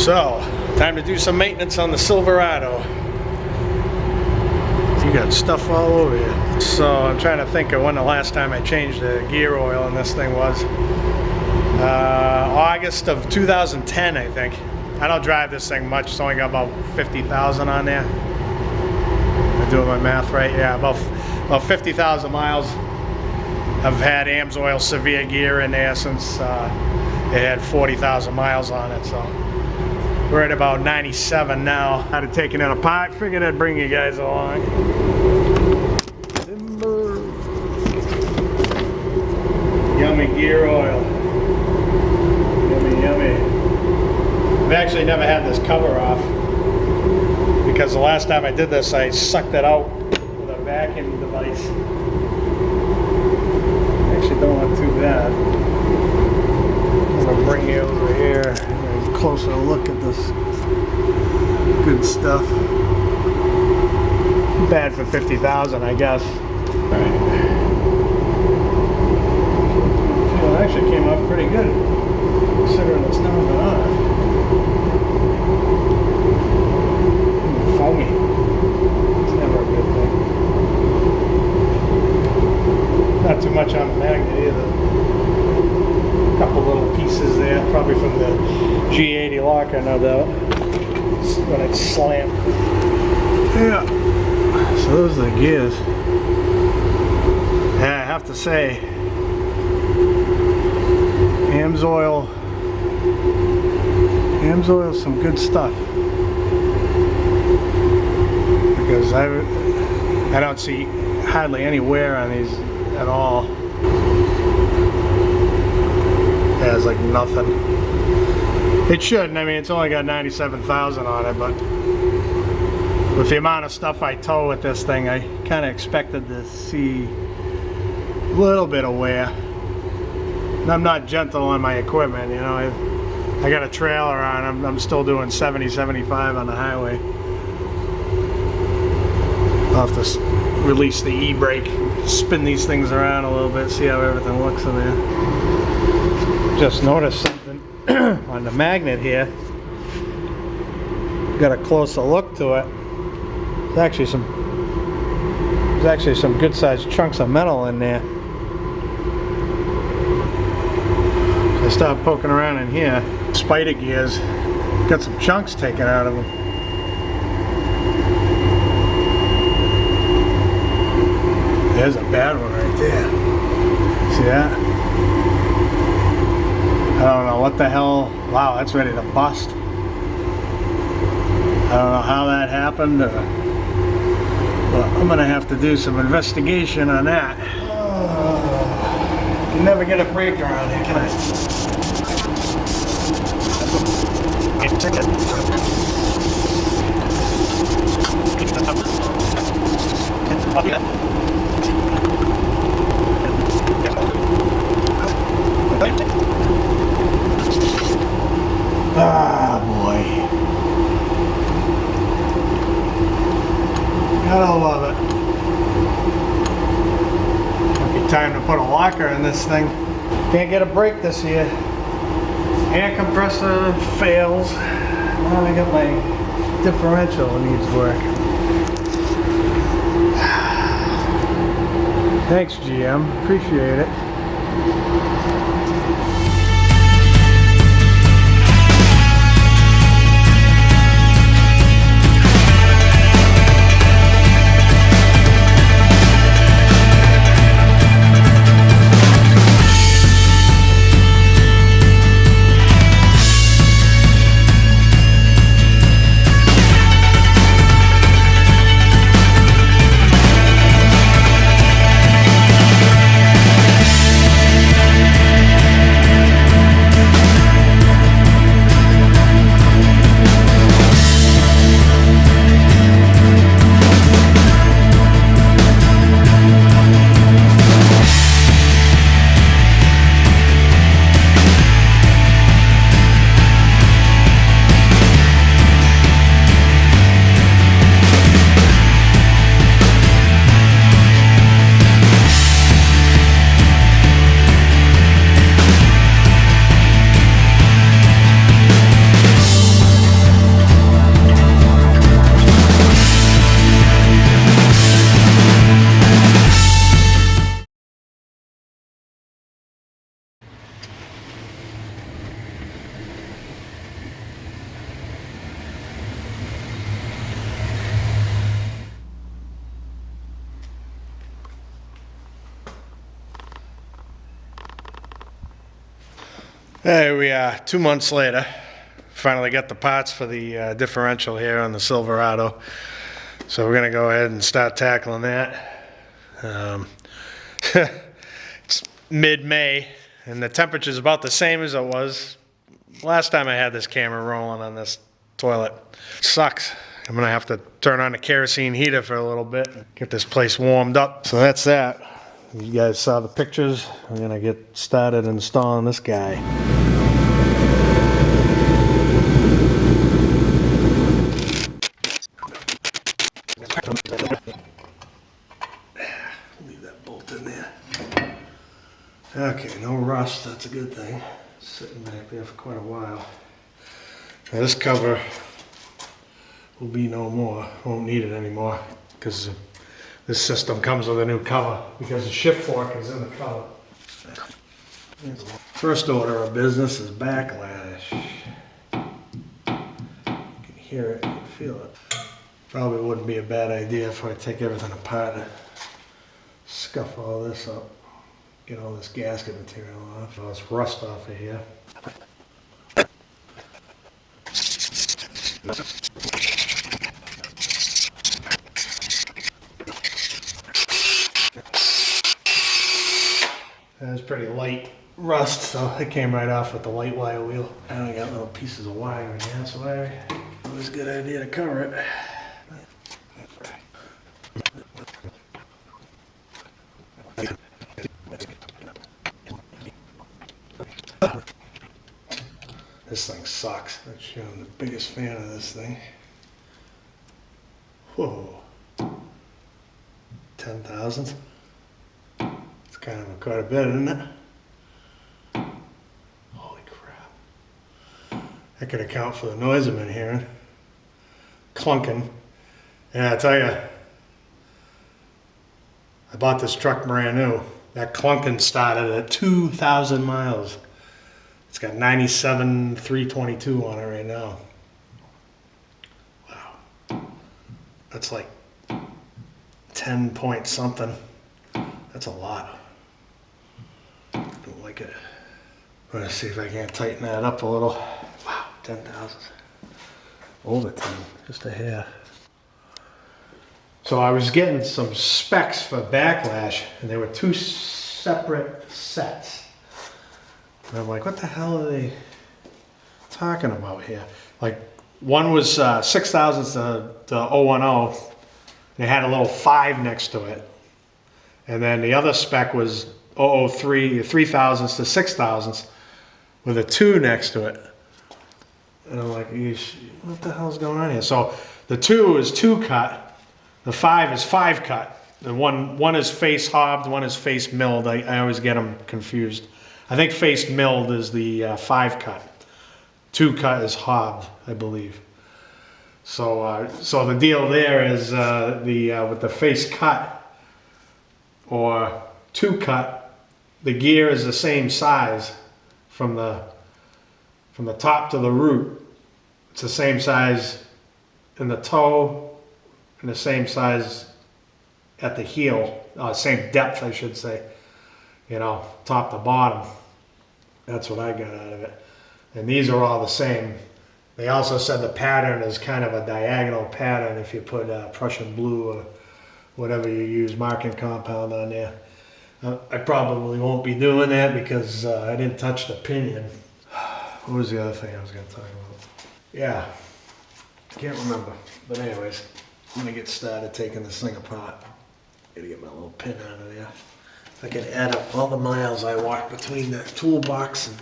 So, time to do some maintenance on the Silverado. You got stuff all over you. So, I'm trying to think of when the last time I changed the gear oil in this thing was. August of 2010, I think. I don't drive this thing much, it's only got about 50,000 on there. Am I doing my math right? Yeah, about 50,000 miles. I've had Amsoil Severe Gear in there since it had 40,000 miles on it, so we're at about 97 now. I'd have taken it apart, figured I'd bring you guys along. Timber. Yummy gear oil. Yummy, yummy. I've actually never had this cover off because the last time I did this I sucked it out with a vacuum device. Actually don't look too bad. I'm going to bring you over here and a closer look at this good stuff. Bad for 50,000, I guess. Alright. Well, it actually came off pretty good considering it's never been on. Foamy. It's never a good thing. Not too much on the magnet either. A couple little pieces there, probably from the G80 locker, no doubt. When it's slammed. Yeah. So those are the gears. Yeah, I have to say, Amsoil's some good stuff. Because I don't see hardly any wear on these at all. Yeah, it's like nothing. It shouldn't. I mean, it's only got 97,000 on it, but with the amount of stuff I tow with this thing, I kind of expected to see a little bit of wear. And I'm not gentle on my equipment, you know. I got a trailer on. I'm still doing 70, 75 on the highway. I'll have to release the e-brake, spin these things around a little bit, see how everything looks in there. Just noticed something on the magnet here. Got a closer look to it. There's actually some good sized chunks of metal in there. So I started poking around in here. Spider gears, got some chunks taken out of them. There's a bad one right there. See that? I don't know what the hell. Wow, that's ready to bust. I don't know how that happened. But I'm gonna have to do some investigation on that. You can never get a break around here, can I? Ticket. Ah, boy. Gotta love it. Might be time to put a locker in this thing. Can't get a break this year. Air compressor fails. Now I got my differential that needs work. Thanks, GM. Appreciate it. Hey, we are 2 months later. Finally got the parts for the differential here on the Silverado. So we're gonna go ahead and start tackling that. It's mid-May and the temperature is about the same as it was last time I had this camera rolling on this toilet. Sucks. I'm gonna have to turn on the kerosene heater for a little bit and get this place warmed up. So that's that. You guys saw the pictures. I'm gonna get started installing this guy. Leave that bolt in there. Okay, no rust, that's a good thing. Sitting back there for quite a while. Now this cover will be no more. Won't need it anymore because this system comes with a new cover because the shift fork is in the cover. First order of business is backlash. You can hear it, you can feel it. Probably wouldn't be a bad idea if I take everything apart and scuff all this up. Get all this gasket material off, all this rust off of here. That was pretty light rust, so it came right off with the light wire wheel. And I got little pieces of wire in here, so it was a good idea to cover it. This thing sucks. I'm the biggest fan of this thing. Whoa. 10,000. It's kind of quite a bit, isn't it? Holy crap. That could account for the noise I'm in hearing. Clunking. And I tell you, I bought this truck brand new. That clunking started at 2,000 miles. It's got 97,322 on it right now. Wow. That's like 10 point something. That's a lot. Don't like it. I'm gonna see if I can't tighten that up a little. Wow, 10,000. Over 10, just a hair. So I was getting some specs for backlash, and they were two separate sets. And I'm like, what the hell are they talking about here? Like, one was 6,000s to 010. They had a little 5 next to it. And then the other spec was 003, 3,000s to 6,000s with a 2 next to it. And I'm like, what the hell's going on here? So the 2 is 2 cut, the 5 is 5 cut. And one is face hobbed, one is face milled. I always get them confused. I think face milled is the 5 cut. 2 cut is hobbed, I believe. So the deal there is with the face cut or 2 cut, the gear is the same size from the top to the root. It's the same size in the toe and the same size at the heel, same depth I should say, you know, top to bottom. That's what I got out of it. And these are all the same. They also said the pattern is kind of a diagonal pattern if you put Prussian blue or whatever you use marking compound on there. I probably won't be doing that because I didn't touch the pinion. What was the other thing I was going to talk about? Yeah, can't remember. But anyways, I'm going to get started taking this thing apart. Gotta get my little pin out of there. I can add up all the miles I walk between the toolbox and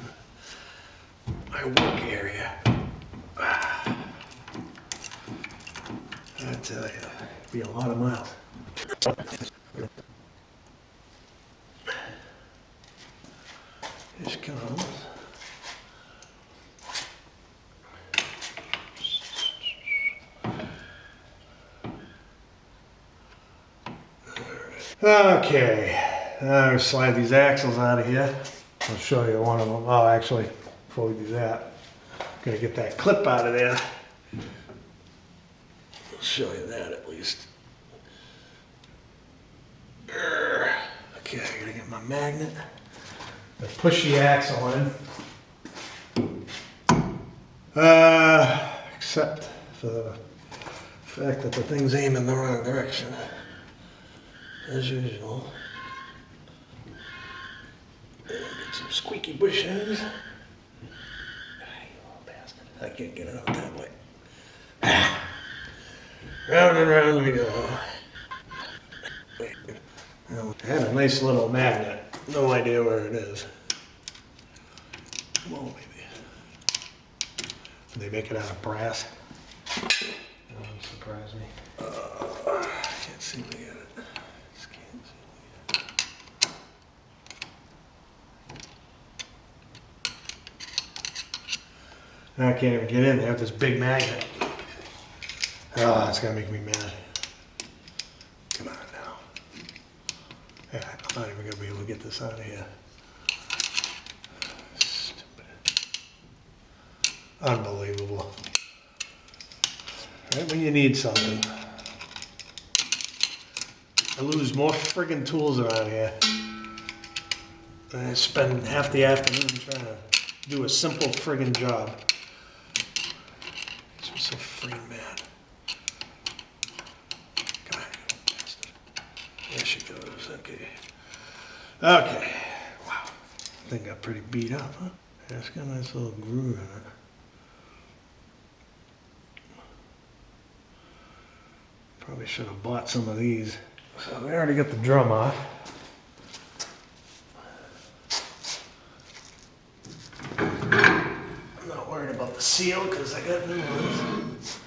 my work area. I tell you, it'd be a lot of miles. Here she comes. Okay, now slide these axles out of here. I'll show you one of them. Oh, actually, before we do that, I'm gonna get that clip out of there. I'll show you that at least. Okay, I gotta get my magnet. I push the axle in. Except for the fact that the thing's aiming the wrong direction, as usual. Get some squeaky bush ends. You little bastard. I can't get it out that way. Round and round we go. I had a nice little magnet. No idea where it is. Whoa, baby. They make it out of brass. That wouldn't surprise me. Can't seem to get it. Just can't seem to get it. I can't even get in. They have this big magnet. Oh, it's gonna make me mad. Come on now. Yeah, I'm not even gonna be able to get this out of here. Stupid. Unbelievable. Right when you need something. I lose more friggin' tools around here. And I spend half the afternoon trying to do a simple friggin' job. I'm so friggin' mad. Come on, you little bastard. There she goes. Okay. Okay. Wow. Thing got pretty beat up, huh? Yeah, it's got a nice little groove in it. Probably should have bought some of these. So we already got the drum off. I'm not worried about the seal because I got new ones.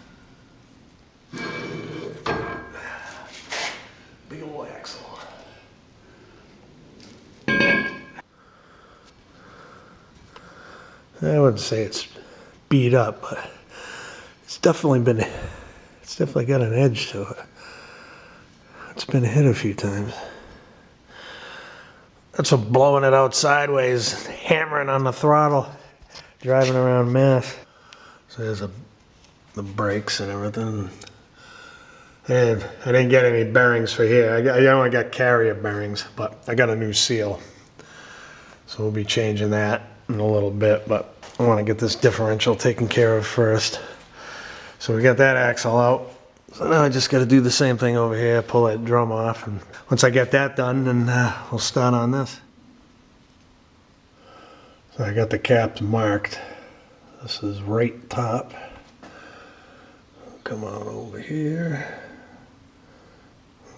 Big old axle. I wouldn't say it's beat up, but it's definitely got an edge to it. It's been hit a few times. That's what blowing it out sideways, hammering on the throttle, driving around Mass. So there's the brakes and everything. And I didn't get any bearings for here. I only got carrier bearings, but I got a new seal. So we'll be changing that in a little bit, but I want to get this differential taken care of first. So we got that axle out. So now I just got to do the same thing over here, pull that drum off, and once I get that done, then we'll start on this. So I got the caps marked. This is right top. Come on over here.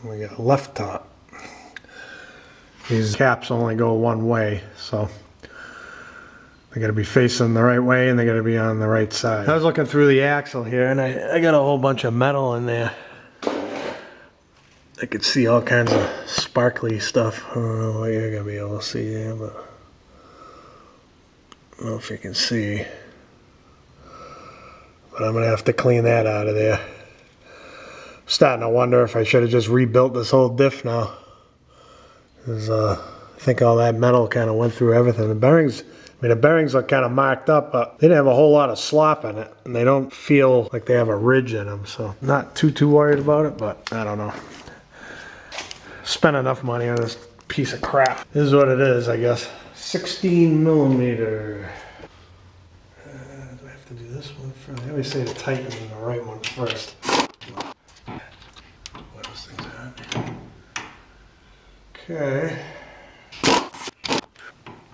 We got left top. These caps only go one way, so they got to be facing the right way and they got to be on the right side. I was looking through the axle here and I got a whole bunch of metal in there. I could see all kinds of sparkly stuff. I don't know what you're going to be able to see here, but I don't know if you can see. But I'm going to have to clean that out of there. I'm starting to wonder if I should have just rebuilt this whole diff now. Because I think all that metal kind of went through everything. The bearings are kind of marked up, but they didn't have a whole lot of slop in it. And they don't feel like they have a ridge in them. So not too worried about it, but I don't know. Spent enough money on this piece of crap. This is what it is, I guess. 16 millimeter. Do I have to do this one first? I always say to tighten the right one first. What else things at? Okay.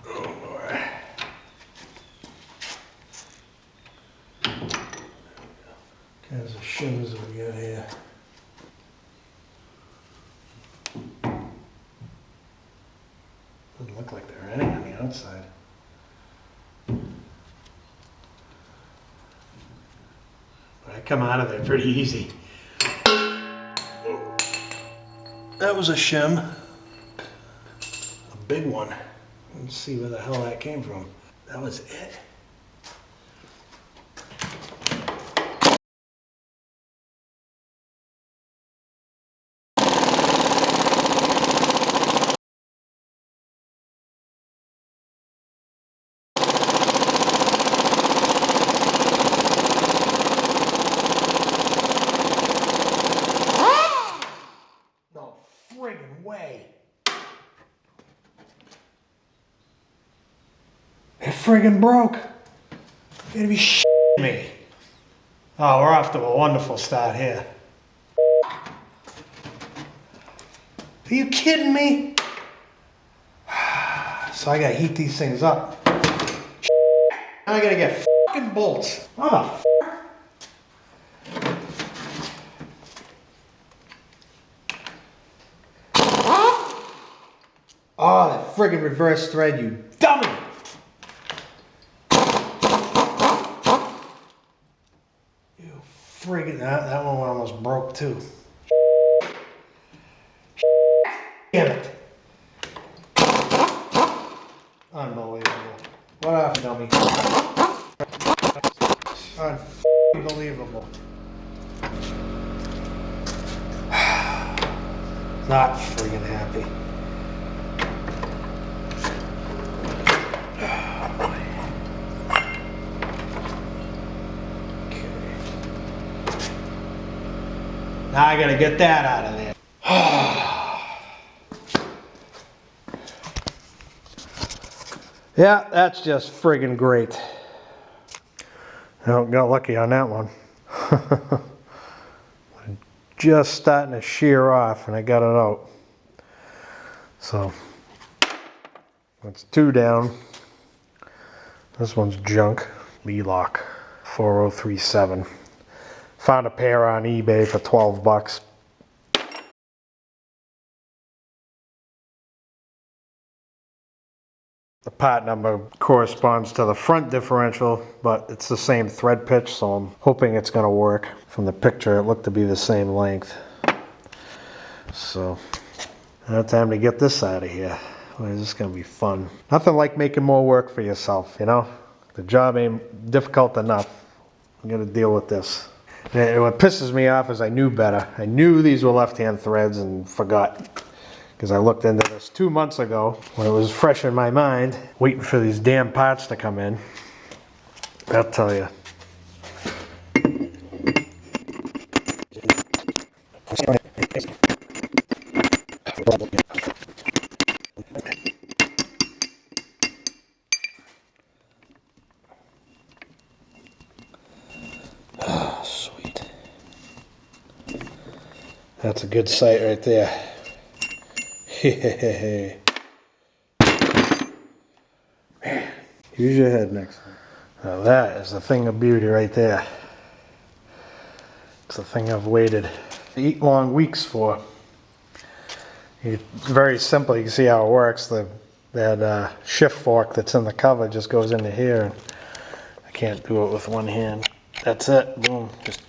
Oh boy. Kinds of shims that we got here. Doesn't look like there are any on the outside. But I come out of there pretty easy. That was a shim. A big one. Let's see where the hell that came from. That was it. No friggin' way. It friggin' broke. You gotta be me? Oh, we're off to a wonderful start here. Are you kidding me? So I gotta heat these things up. Now I gotta get fucking bolts. Motherfucker. Oh, that friggin' reverse thread, you dummy! You friggin', that one almost broke too. Damn it. Unbelievable. What up, dummy? Unbelievable. Not friggin' happy. Now I gotta get that out of there. Yeah, that's just friggin' great. I got lucky on that one. Just starting to shear off and I got it out. So that's 2 down. This one's junk. Lee-Lock 4037. Found a pair on eBay for 12 bucks. The part number corresponds to the front differential, but it's the same thread pitch, so I'm hoping it's going to work. From the picture, it looked to be the same length. So, now time to get this out of here. Boy, this is going to be fun. Nothing like making more work for yourself, you know? The job ain't difficult enough. I'm going to deal with this. And what pisses me off is I knew better. I knew these were left-hand threads and forgot. Because I looked into this 2 months ago when it was fresh in my mind, waiting for these damn parts to come in. I'll tell you. Oh, sweet. That's a good sight right there. Use your head next time. Now that is the thing of beauty right there. It's the thing I've waited 8 long weeks for. It's very simple. You can see how it works. That shift fork that's in the cover just goes into here. I can't do it with one hand. That's it. Boom. Just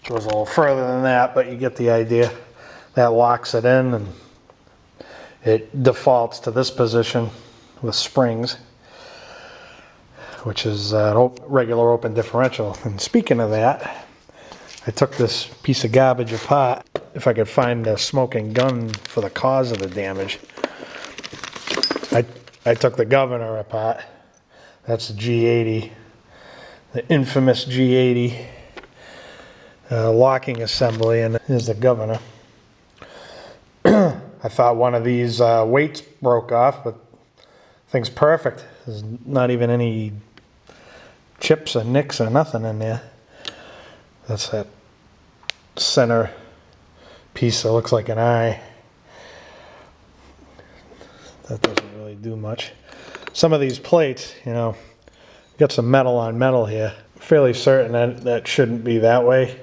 goes a little further than that, but you get the idea. That locks it in and it defaults to this position with springs, which is regular open differential. And speaking of that, I took this piece of garbage apart. If I could find a smoking gun for the cause of the damage. I took the governor apart. That's the G80, the infamous G80 locking assembly, and here's the governor. I thought one of these weights broke off, but thing's perfect. There's not even any chips or nicks or nothing in there. That's that center piece that looks like an eye. That doesn't really do much. Some of these plates, you know, got some metal on metal here. I'm fairly certain that shouldn't be that way.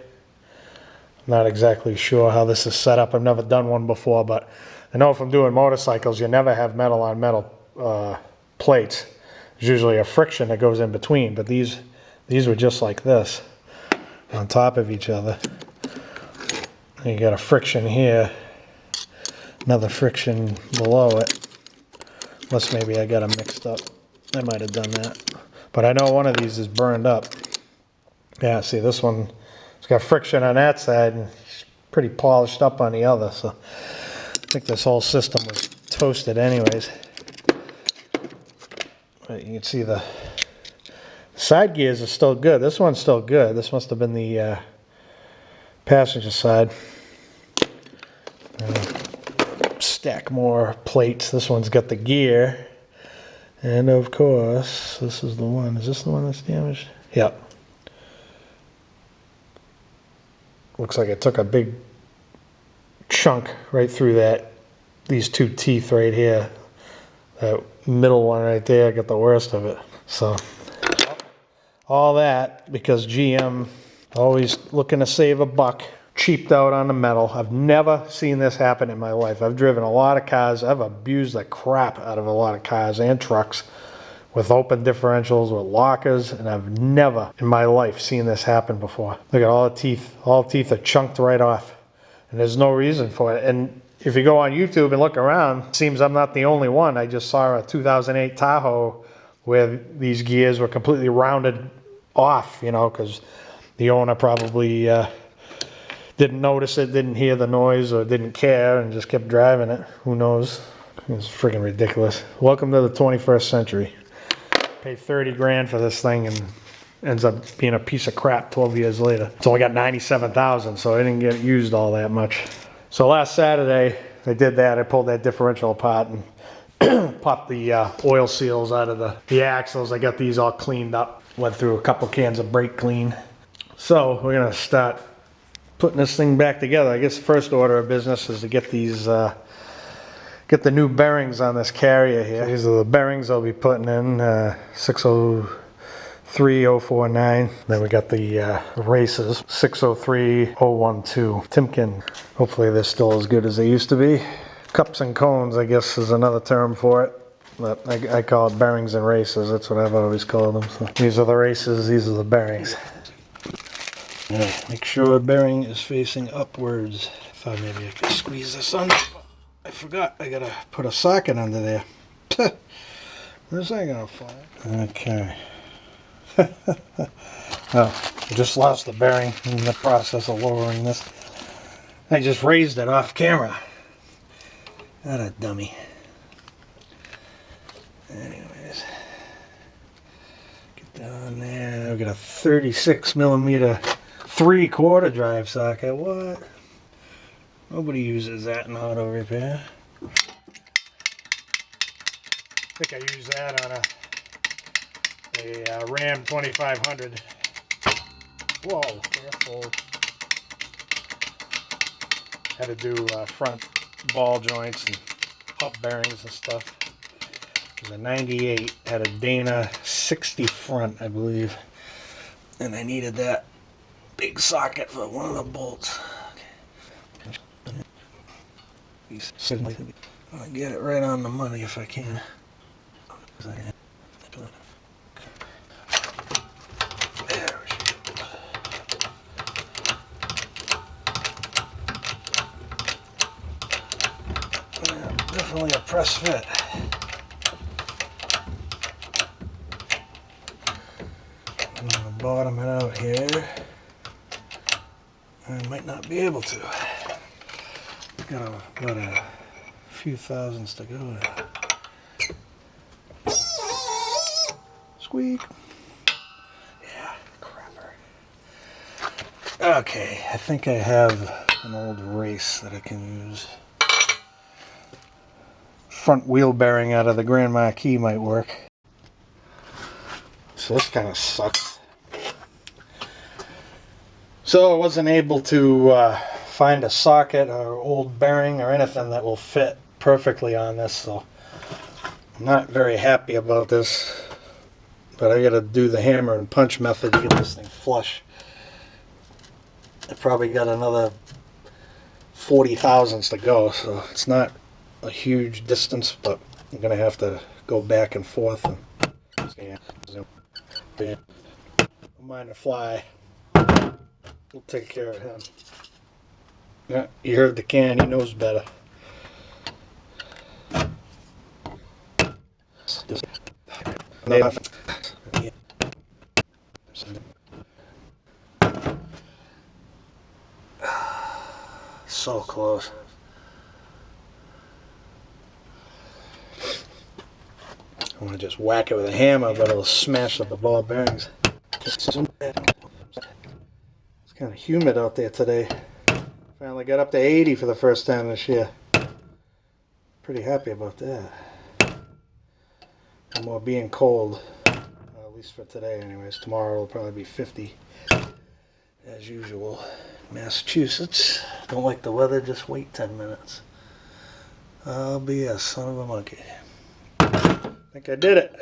Not exactly sure how this is set up. I've never done one before, but I know if I'm doing motorcycles, you never have metal on metal plates. There's usually a friction that goes in between, but these were just like this, on top of each other. And you got a friction here, another friction below it. Unless maybe I got them mixed up. I might have done that. But I know one of these is burned up. Yeah, see this one, it's got friction on that side and it's pretty polished up on the other, so I think this whole system was toasted anyways. But you can see the side gears are still good. This one's still good. This must have been the passenger side. Stack more plates. This one's got the gear. And of course, this is the one. Is this the one that's damaged? Yep. Looks like it took a big chunk right through these two teeth right here. That middle one right there got the worst of it. So all that because GM always looking to save a buck, cheaped out on the metal. I've never seen this happen in my life. I've driven a lot of cars. I've abused the crap out of a lot of cars and trucks with open differentials, with lockers, and I've never in my life seen this happen before. Look at all the teeth. All the teeth are chunked right off, and there's no reason for it. And if you go on YouTube and look around, it seems I'm not the only one. I just saw a 2008 Tahoe where these gears were completely rounded off, you know, because the owner probably didn't notice it, didn't hear the noise, or didn't care and just kept driving it. Who knows? It's freaking ridiculous. Welcome to the 21st century. Pay 30 grand for this thing and ends up being a piece of crap 12 years later. It's only got 97,000, so I didn't get used all that much. So last Saturday, I did that. I pulled that differential apart and popped the oil seals out of the axles. I got these all cleaned up. Went through a couple cans of brake clean. So we're gonna start putting this thing back together. I guess the first order of business is to get these, get the new bearings on this carrier here. So these are the bearings I'll be putting in, 603049. Then we got the races, 603012. Timken. Hopefully they're still as good as they used to be. Cups and cones, I guess, is another term for it. But I call it bearings and races. That's what I've always called them. So these are the races, these are the bearings. Make sure the bearing is facing upwards. Thought maybe I could squeeze this under. I forgot I gotta put a socket under there. Where's that gonna fall? Okay. Oh, I just lost the bearing in the process of lowering this. I just raised it off camera. What a dummy. Anyways, get down there. I've got a 36 millimeter 3/4 drive socket. What? Nobody uses that in auto repair. I think I used that on a Ram 2500. Whoa, careful. Had to do front ball joints and hub bearings and stuff. The 98 had a Dana 60 front, I believe, and I needed that big socket for one of the bolts. I'll get it right on the money if I can. There we go. Yeah, definitely a press fit. I'm going to bottom it out here. I might not be able to. Got about a few thousandths to go. Squeak. Yeah, crapper. Okay, I think I have an old race that I can use. Front wheel bearing out of the Grand Marquis might work. So this kind of sucks. So I wasn't able to find a socket or old bearing or anything that will fit perfectly on this, so I'm not very happy about this, but I gotta do the hammer and punch method to get this thing flush. I probably got another 40 thousandths to go, so it's not a huge distance, but I'm gonna have to go back and forth and don't mind a fly. We'll take care of him. Yeah, you heard the can, he knows better. So close. I want to just whack it with a hammer, but it'll smash up the ball bearings. It's kind of humid out there today. Finally got up to 80 for the first time this year. Pretty happy about that. No more being cold, at least for today anyways. Tomorrow will probably be 50 as usual. Massachusetts. Don't like the weather, just wait 10 minutes. I'll be a son of a monkey. I think I did it.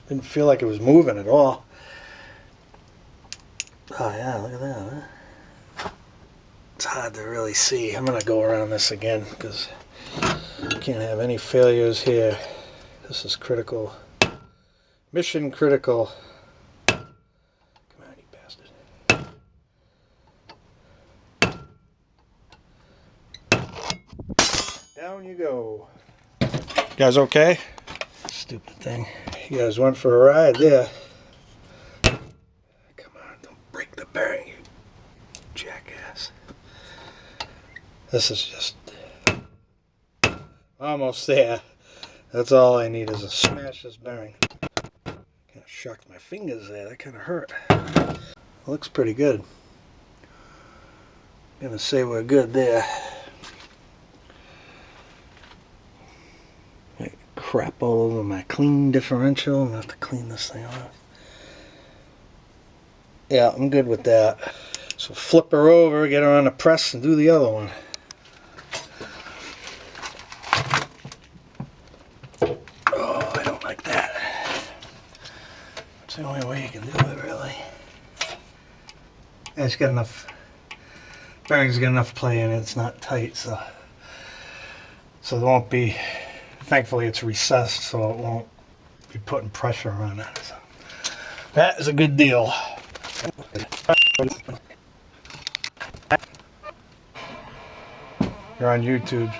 Didn't feel like it was moving at all. Oh yeah, look at that. Huh? It's hard to really see. I'm gonna go around this again because you can't have any failures here. This is critical. Mission critical. Come on, you bastard. Down you go. You guys okay? Stupid thing. You guys went for a ride there. Come on, don't break the bearing, you jackass. This is just almost there. That's all I need is to smash this bearing. Kind of shocked my fingers there. That kind of hurt. Looks pretty good. I'm gonna say we're good there. Crap all over my clean differential. I'm gonna have to clean this thing off. Yeah, I'm good with that. So flip her over, get her on the press, and do the other one. Oh, I don't like that. It's the only way you can do it, really. Yeah, it's got enough. Bearing's got enough play in it. It's not tight, so there won't be. Thankfully, it's recessed, so it won't be putting pressure on it. So that is a good deal. You're on YouTube.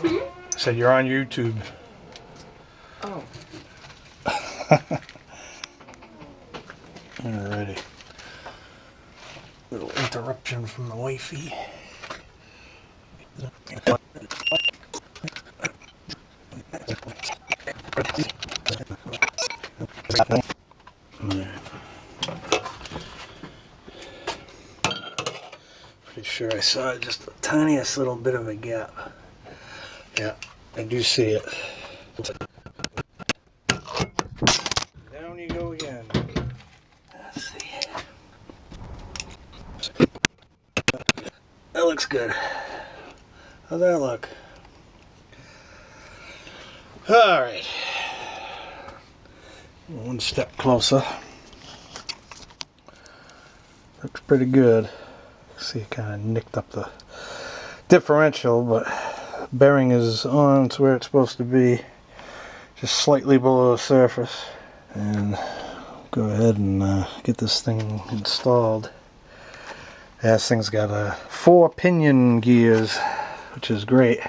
I said you're on YouTube. Oh. Alrighty. Little interruption from the wifey. Pretty sure I saw just the tiniest little bit of a gap. Yeah, I do see it. Down you go again. Let's see. That looks good. How's that look? Alright. One step closer. Looks pretty good. See, it kind of nicked up the differential, but bearing is on to where it's supposed to be, just slightly below the surface. And go ahead and get this thing installed. This thing's got 4 pinion gears, which is great.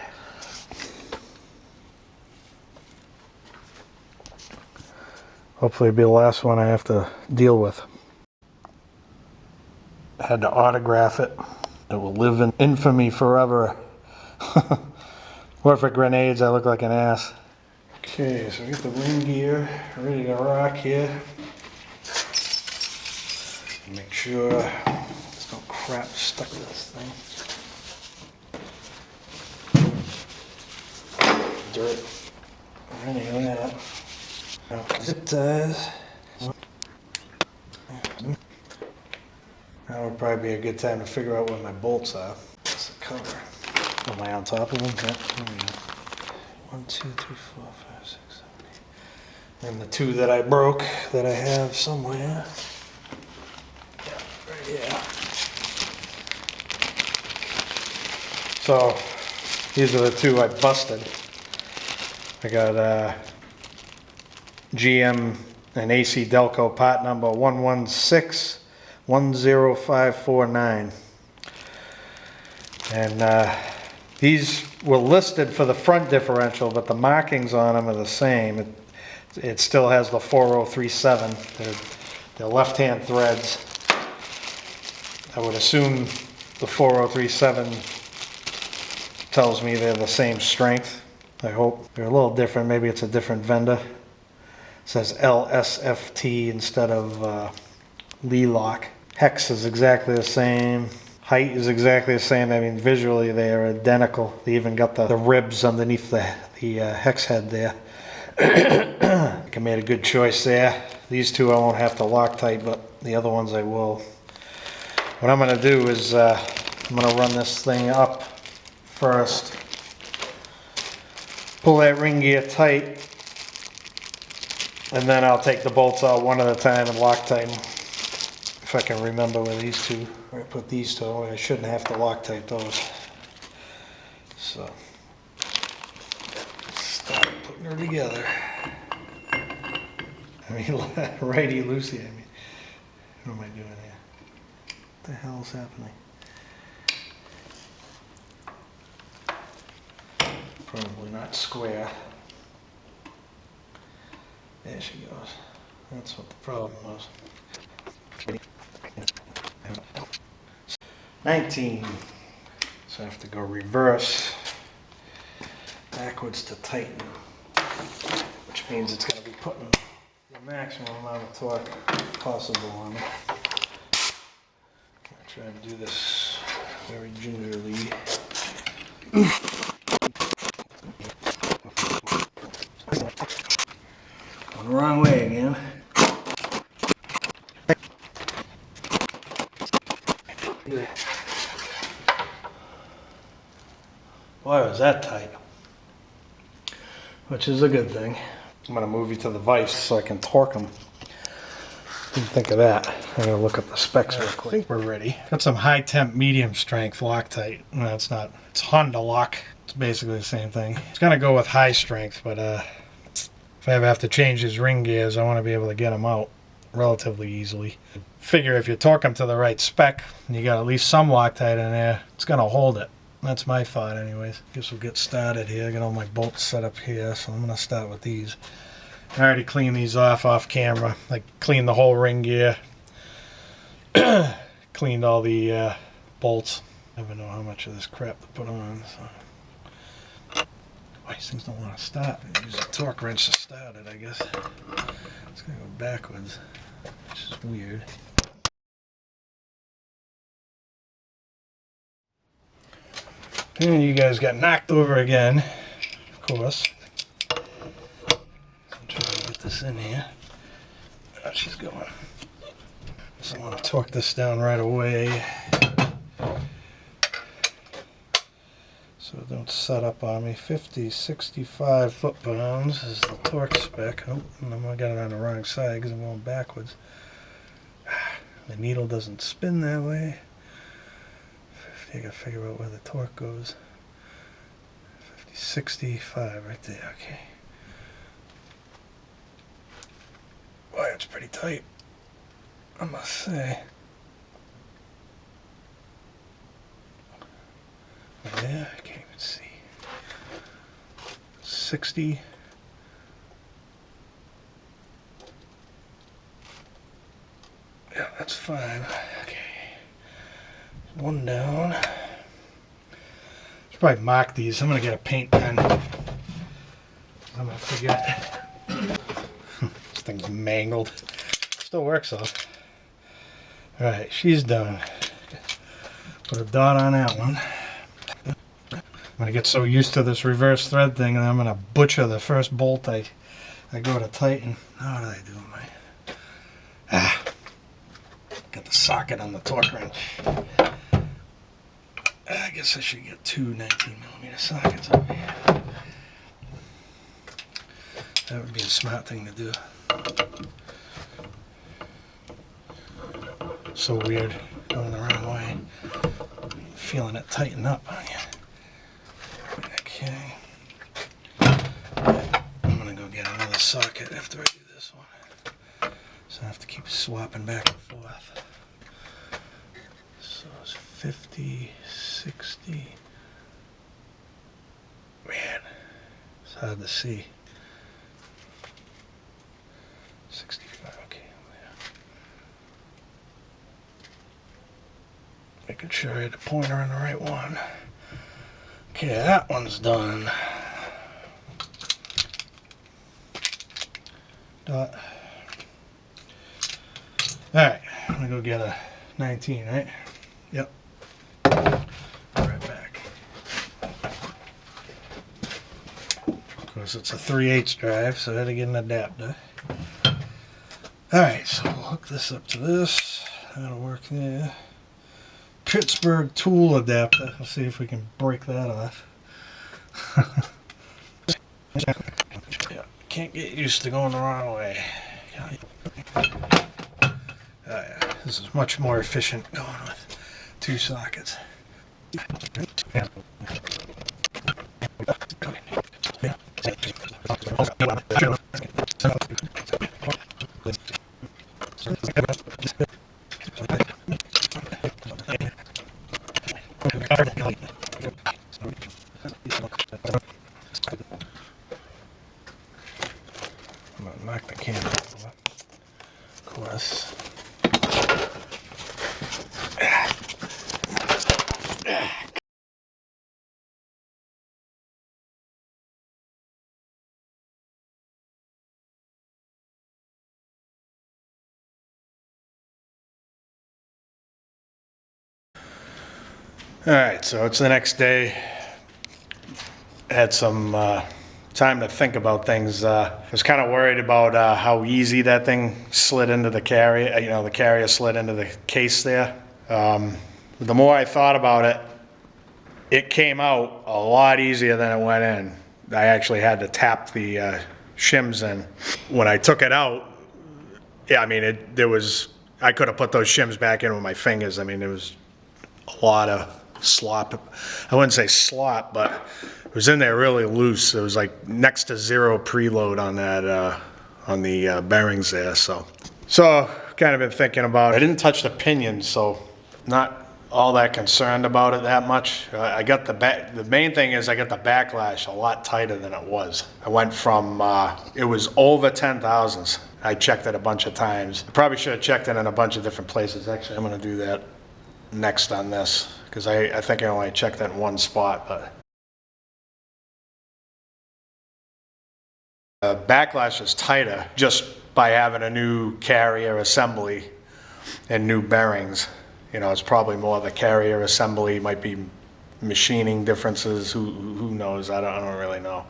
Hopefully it'll be the last one I have to deal with. I had to autograph it. It will live in infamy forever. Or for grenades, I look like an ass. Okay, so we get the wing gear ready to rock here. Make sure there's no crap stuck to this thing. Dirt or any of that. Zip ties. Now would probably be a good time to figure out where my bolts are. That's the cover. Am I on top of them? Yeah. 1, 2, 3, 4, 5, 6, 7, 8. And the 2 that I broke that I have somewhere. Yeah, right here. So these are the 2 I busted. I got GM and AC Delco part number 11610549. And these were listed for the front differential, but the markings on them are the same. It still has the 4037. They're left-hand threads. I would assume the 4037 tells me they're the same strength. I hope. They're a little different. Maybe it's a different vendor. It says LSFT instead of Lee-Lock. Hex is exactly the same. Height is exactly the same. I mean, visually they are identical. They even got the ribs underneath the hex head there. I think I made a good choice there. These 2 I won't have to Loctite, but the other ones I will. What I'm gonna do is I'm gonna run this thing up first. Pull that ring gear tight. And then I'll take the bolts out one at a time and Loctite them. If I can remember where these two, where I put these two, I shouldn't have to Loctite those. So, start putting her together. I mean, righty loosey, I mean. What am I doing here? What the hell is happening? Probably not square. There she goes. That's what the problem was. 19. So I have to go reverse backwards to tighten, which means it's going to be putting the maximum amount of torque possible on it. I'll try and do this very gingerly. Going the wrong way again. Boy, was that tight. Which is a good thing. I'm going to move you to the vise so I can torque them. Didn't think of that. I'm going to look up the specs real quick. I think we're ready. Got some high temp medium strength Loctite. No, it's not. It's Honda Lock. It's basically the same thing. It's going to go with high strength, but if I ever have to change these ring gears, I want to be able to get them out relatively easily. Figure if you torque them to the right spec, and you got at least some Loctite in there, it's going to hold it. That's my thought anyways. Guess we'll get started here. I got all my bolts set up here, so I'm going to start with these. I already cleaned these off camera. I cleaned the whole ring gear. Cleaned all the bolts. Never know how much of this crap to put on. So. Oh, these things don't want to start. I use a torque wrench to start it, I guess. It's going to go backwards, which is weird. And you guys got knocked over again, of course. I'm trying to get this in here. Oh, she's going. So I want to torque this down right away. So don't set up on me. 50, 65 foot-pounds is the torque spec. Oh, and I got it on the wrong side because I'm going backwards. The needle doesn't spin that way. 50, I gotta figure out where the torque goes. 50, 65 right there, okay. Boy, it's pretty tight, I must say. Yeah, I can't even see. 60. Yeah, that's fine. Okay. One down. Should probably mark these. I'm gonna get a paint pen. I'm gonna forget. This thing's mangled. Still works though. Alright, she's done. Put a dot on that one. I'm gonna get so used to this reverse thread thing and I'm gonna butcher the first bolt I go to tighten. How did I do my got the socket on the torque wrench. I guess I should get two 19mm sockets up here. That would be a smart thing to do. So weird, going the wrong way. Feeling it tighten up on you. Okay. I'm gonna go get another socket after I do this one. So I have to keep swapping back and forth. So it's 50, 60. Man, it's hard to see. 65, okay. Making sure I had the pointer on the right one. Okay, that one's done. Dot. Alright, I'm gonna go get a 19, right? Yep. Right back. Of course, it's a 3/8 drive, so I had to get an adapter. Alright, so we'll hook this up to this. That'll work there. Pittsburgh tool adapter. Let's see if we can break that off. Yeah, can't get used to going the wrong way. Yeah, this is much more efficient going with 2 sockets. I'm gonna knock the camera over. Of course. All right, so it's the next day. Had some time to think about things. I was kind of worried about how easy that thing slid into the carrier. You know, the carrier slid into the case there. The more I thought about it, it came out a lot easier than it went in. I actually had to tap the shims in. When I took it out, yeah, I mean, I could have put those shims back in with my fingers. I mean, there was a lot of slop. I wouldn't say slop, but it was in there really loose. It was like next to zero preload on that, on the bearings there. So kind of been thinking about it. I didn't touch the pinion, so not all that concerned about it that much. I got the main thing is I got the backlash a lot tighter than it was. I went from, it was over 10 thousandths. I checked it a bunch of times. I probably should have checked it in a bunch of different places. Actually, I'm gonna do that next on this, because I think I only checked that in one spot, but. Backlash is tighter just by having a new carrier assembly and new bearings. You know, it's probably more the carrier assembly, might be machining differences, who knows, I don't really know.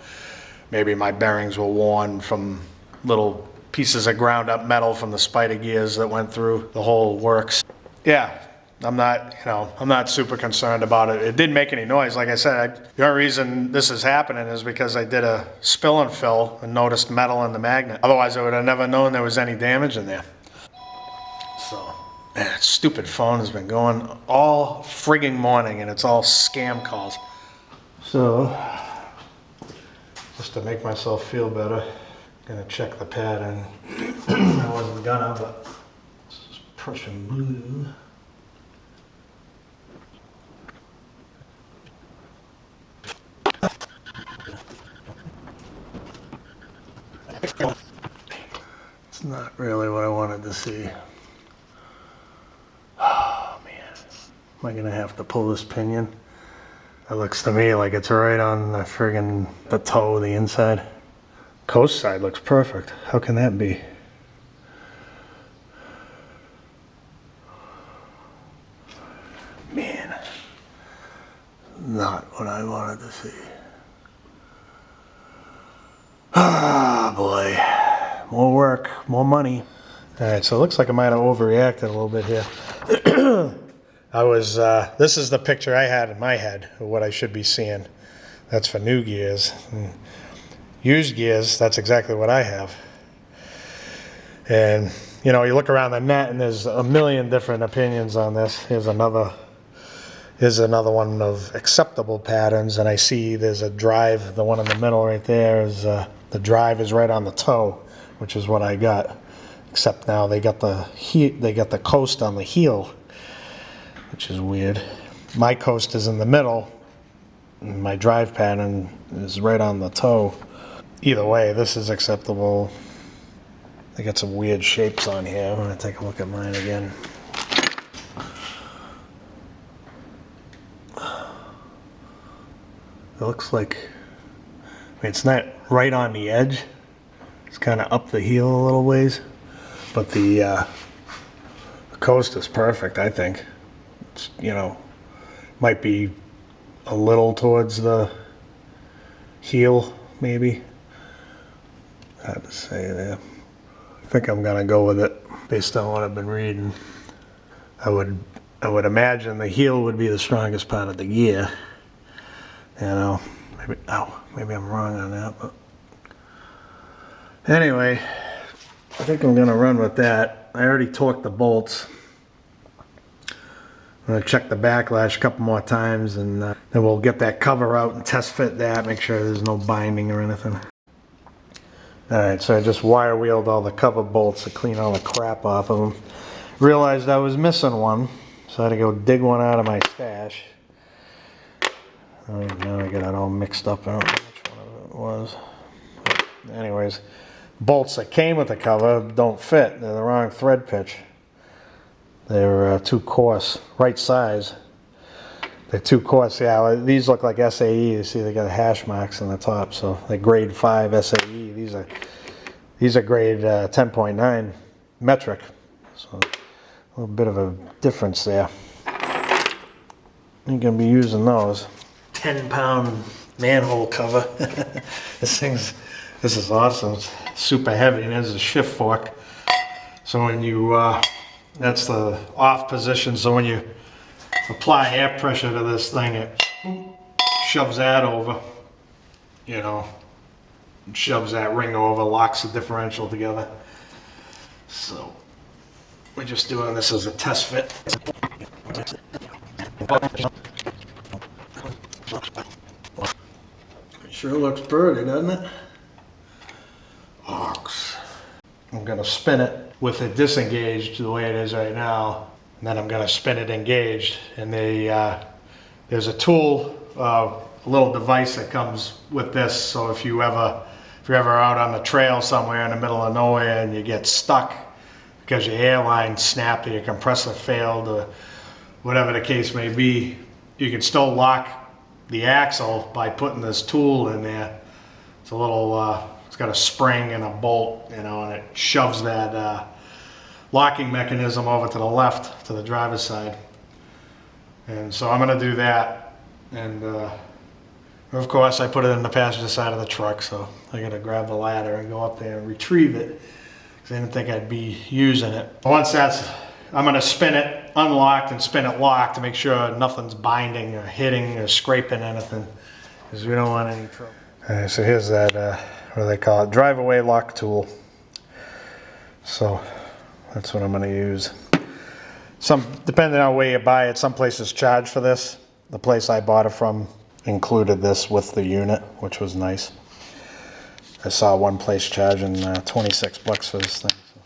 Maybe my bearings were worn from little pieces of ground up metal from the spider gears that went through the whole works. Yeah, I'm not super concerned about it. It didn't make any noise. Like I said, the only reason this is happening is because I did a spill and fill and noticed metal in the magnet. Otherwise, I would have never known there was any damage in there. So, man, that stupid phone has been going all frigging morning, and it's all scam calls. So, just to make myself feel better, I'm gonna check the pattern. I wasn't gonna, but this is Prussian blue. It's not really what I wanted to see. Oh man, am I gonna have to pull this pinion? It looks to me like it's right on the toe, the inside. Coast side looks perfect. How can that be? Man, not what I wanted to see. Ah, boy. More work, more money. All right, so it looks like I might have overreacted a little bit here. This is the picture I had in my head of what I should be seeing. That's for new gears. And used gears, that's exactly what I have. And, you know, you look around the net and there's a million different opinions on this. Here's another one of acceptable patterns, and I see there's a drive, the one in the middle right there is, the drive is right on the toe, which is what I got. Except now they got the coast on the heel, which is weird. My coast is in the middle, and my drive pattern is right on the toe. Either way, this is acceptable. They got some weird shapes on here. I'm gonna take a look at mine again. It looks like, I mean, it's not right on the edge. It's kind of up the heel a little ways, but the coast is perfect, I think. It's, you know, might be a little towards the heel, maybe. Hard to say there. I think I'm gonna go with it based on what I've been reading. I would I would imagine the heel would be the strongest part of the gear. You know, maybe I'm wrong on that, but anyway, I think I'm gonna run with that. I already torqued the bolts. I'm gonna check the backlash a couple more times, and then we'll get that cover out and test fit that, make sure there's no binding or anything. Alright, so I just wire wheeled all the cover bolts to clean all the crap off of them. Realized I was missing one, so I had to go dig one out of my stash. Now I got it all mixed up. I don't know which one of it was. But anyways, bolts that came with the cover don't fit. They're the wrong thread pitch. They're too coarse, right size. They're too coarse. Yeah, these look like SAE. You see, they got hash marks on the top, so they're grade 5 SAE. These are grade 10.9 metric. So a little bit of a difference there. You're gonna be using those. 10-pound manhole cover. This is awesome. It's super heavy, and there's a shift fork. So when you that's the off position, so when you apply air pressure to this thing, it shoves that over, you know, shoves that ring over, locks the differential together. So we're just doing this as a test fit. It sure looks pretty, doesn't it? Ox. I'm gonna spin it with it disengaged the way it is right now, and then I'm gonna spin it engaged. And there's a tool, a little device that comes with this. So if you're ever out on the trail somewhere in the middle of nowhere and you get stuck because your airline snapped or your compressor failed or whatever the case may be, you can still lock the axle by putting this tool in there. It's a little, it's got a spring and a bolt, you know, and it shoves that locking mechanism over to the left, to the driver's side. And so I'm gonna do that. And of course I put it in the passenger side of the truck, so I gotta grab the ladder and go up there and retrieve it, because I didn't think I'd be using it. Once that's, I'm gonna spin it unlocked and spin it locked to make sure nothing's binding or hitting or scraping anything, because we don't want any trouble. Alright, so here's that, what do they call it? Drive away lock tool. So that's what I'm gonna use. Depending on where you buy it, some places charge for this. The place I bought it from included this with the unit, which was nice. I saw one place charging 26 bucks for this thing. So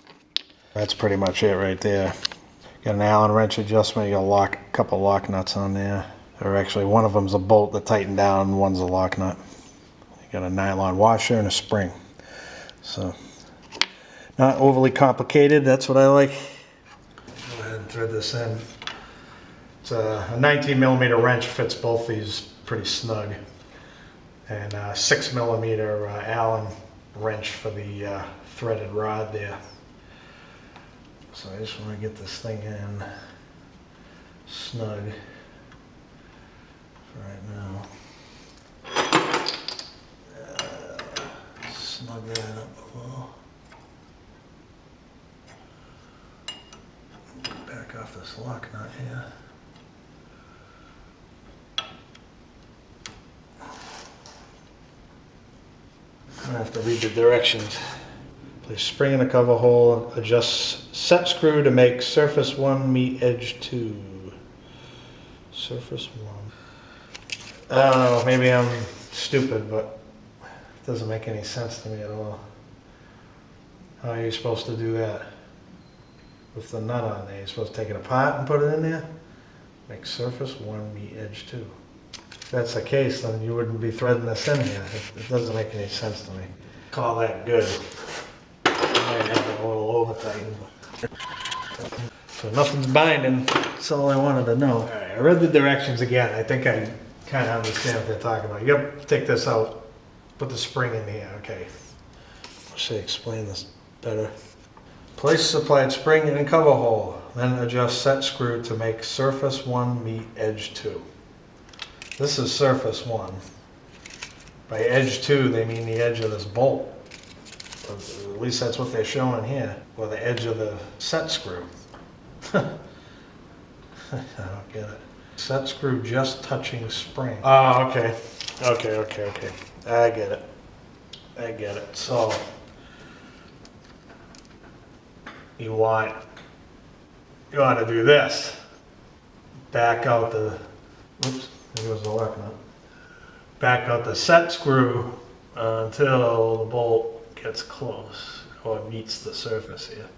that's pretty much it right there. Got an Allen wrench adjustment. You got a couple lock nuts on there. Or actually, one of them's a bolt that tightened down, and one's a lock nut. You got a nylon washer and a spring. So not overly complicated. That's what I like. Go ahead and thread this in. It's a 19 millimeter wrench, fits both these pretty snug. And a 6 millimeter Allen wrench for the threaded rod there. So I just want to get this thing in snug for right now. Snug that up a little. Back off this lock nut here. I'm gonna have to read the directions. Place spring in the cover hole, adjust set screw to make surface 1 meet edge 2. Surface 1. I don't know, maybe I'm stupid, but it doesn't make any sense to me at all. How are you supposed to do that? With the nut on there, you're supposed to take it apart and put it in there? Make surface 1 meet edge 2. If that's the case, then you wouldn't be threading this in here. It doesn't make any sense to me. Call that good. I might have it a little over tightened. So nothing's binding. That's all I wanted to know. All right, I read the directions again. I think I kind of understand what they're talking about. You got to take this out, put the spring in here. Okay. I should explain this better. Place supplied spring in cover hole. Then adjust set screw to make surface 1 meet edge 2. This is surface 1. By edge 2, they mean the edge of this bolt. At least that's what they're showing here, or the edge of the set screw. I don't get it. Set screw just touching spring. Oh, okay. Okay. I get it. So you want to do this. Back out the, oops, there goes the lock nut. Back out the set screw until the bolt gets close or meets the surface here.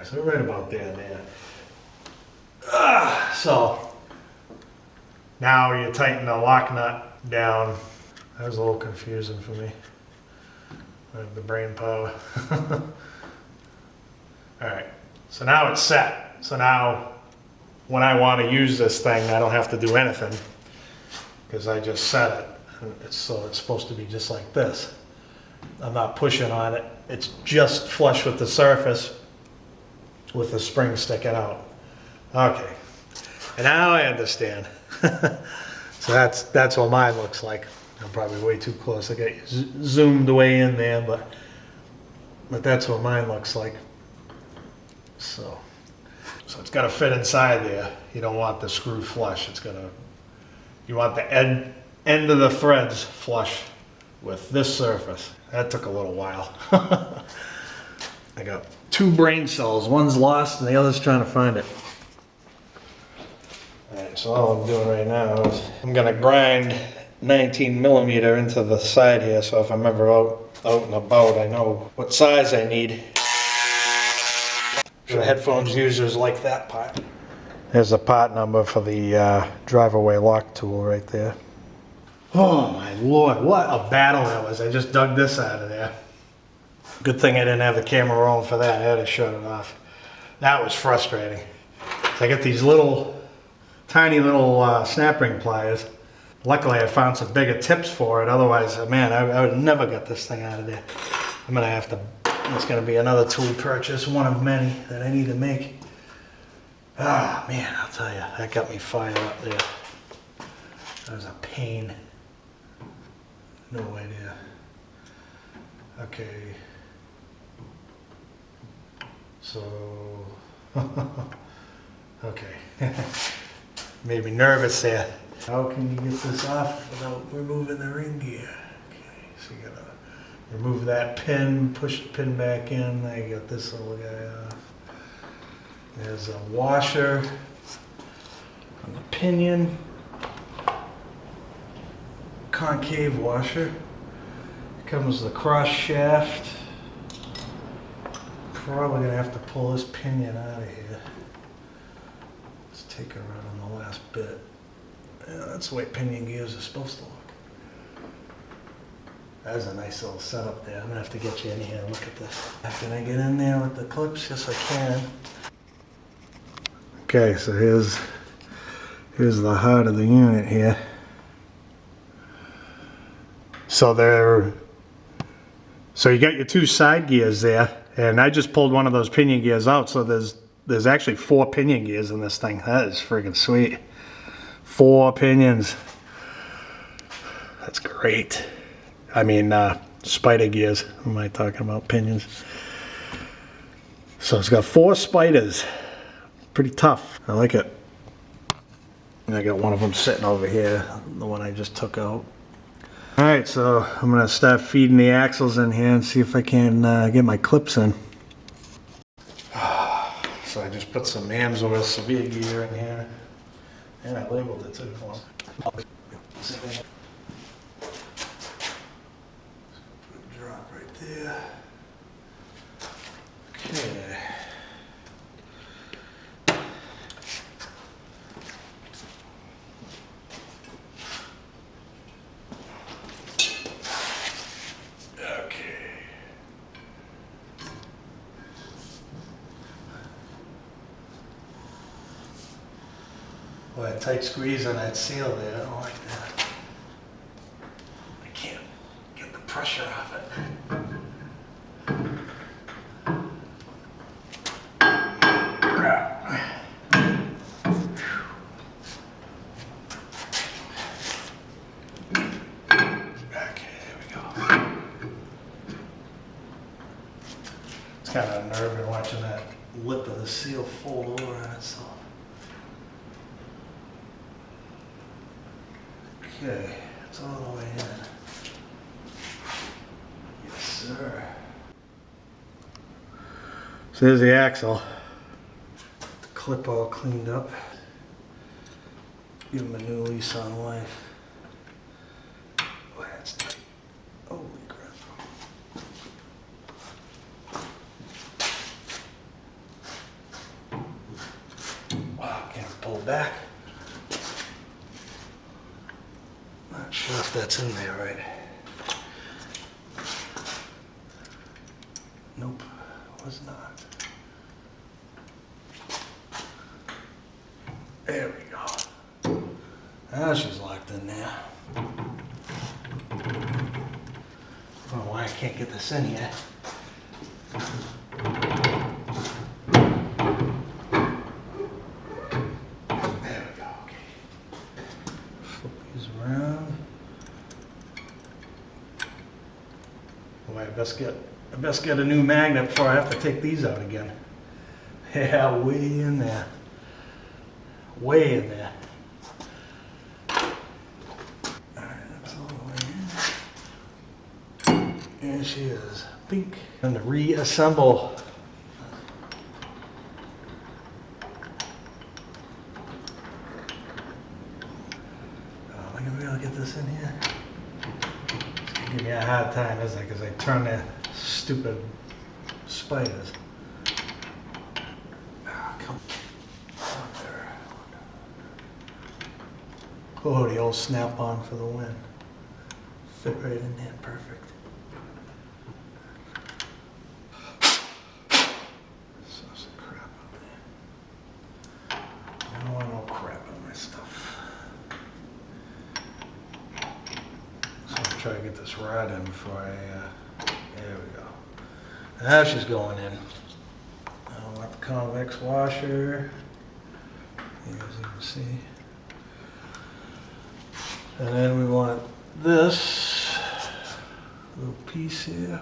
So right about there. So now you tighten the lock nut down. That was a little confusing for me. I have the brain power. All right, so now it's set. So now when I want to use this thing, I don't have to do anything because I just set it. So it's supposed to be just like this. I'm not pushing on it. It's just flush with the surface with the spring sticking out. Okay, and now I understand. So that's what mine looks like. I'm probably way too close. I got zoomed way in there, but that's what mine looks like. So it's got to fit inside there. You don't want the screw flush. You want the end of the threads flush with this surface. That took a little while. I got 2 brain cells. One's lost and the other's trying to find it. Alright, so all I'm doing right now is I'm going to grind 19 millimeter into the side here, so if I'm ever out and about, I know what size I need. The headphones users like that part. There's a part number for the drive-away lock tool right there. Oh my lord, what a battle that was. I just dug this out of there. Good thing I didn't have the camera rolling for that. I had to shut it off. That was frustrating. So I got these tiny little snap ring pliers. Luckily I found some bigger tips for it. Otherwise, man, I would never get this thing out of there. I'm gonna have to, it's gonna be another tool purchase, one of many that I need to make. Ah, man, I'll tell you, that got me fired up there. That was a pain. No idea. Okay. So, okay. Made me nervous there. How can you get this off without removing the ring gear? Okay, so you gotta remove that pin, push the pin back in. I got this little guy off. There's a washer on the pinion. Concave washer. Here comes the cross shaft. Probably gonna have to pull this pinion out of here. Let's take her out on the last bit. Yeah, that's the way pinion gears are supposed to look. That's a nice little setup there. I'm gonna have to get you in here and look at this. Can I get in there with the clips? Yes, I can. Okay, so here's the heart of the unit here. So you got your 2 side gears there, and I just pulled one of those pinion gears out. So there's actually 4 pinion gears in this thing. That is freaking sweet. 4 pinions. That's great. I mean, spider gears. What am I talking about? Pinions. So it's got 4 spiders. Pretty tough. I like it. And I got one of them sitting over here, the one I just took out. All right, so I'm gonna start feeding the axles in here and see if I can get my clips in. So I just put some Amsoil Severe Gear in here. And I labeled it too for them. Drop right there. Okay. Boy, that tight squeeze on that seal there, I don't like that. I can't get the pressure off it. Crap. Okay, there we go. It's kind of unnerving watching that lip of the seal fold over on itself. Okay, it's all the way in. Yes, sir. So there's the axle. The clip all cleaned up. Give him a new lease on life. Boy, that's tight. Holy crap. Wow, can't pull back. Not sure if that's in there right. Nope, was not. There we go. Now she's locked in there. I don't know why I can't get this in yet. There we go, okay. Flip these around. Boy, I best get a new magnet before I have to take these out again. Yeah, way in there. Way in there. There she is, pink. And to reassemble. Am I gonna be able to get this in here? It's gonna give me a hard time, isn't it? Because I turn the stupid spiders. Come on there. Oh, the old snap-on for the win. Fit right in there, perfect. Try to get this rod in before I, there we go. Now she's going in. I want the convex washer, as you can see. And then we want this little piece here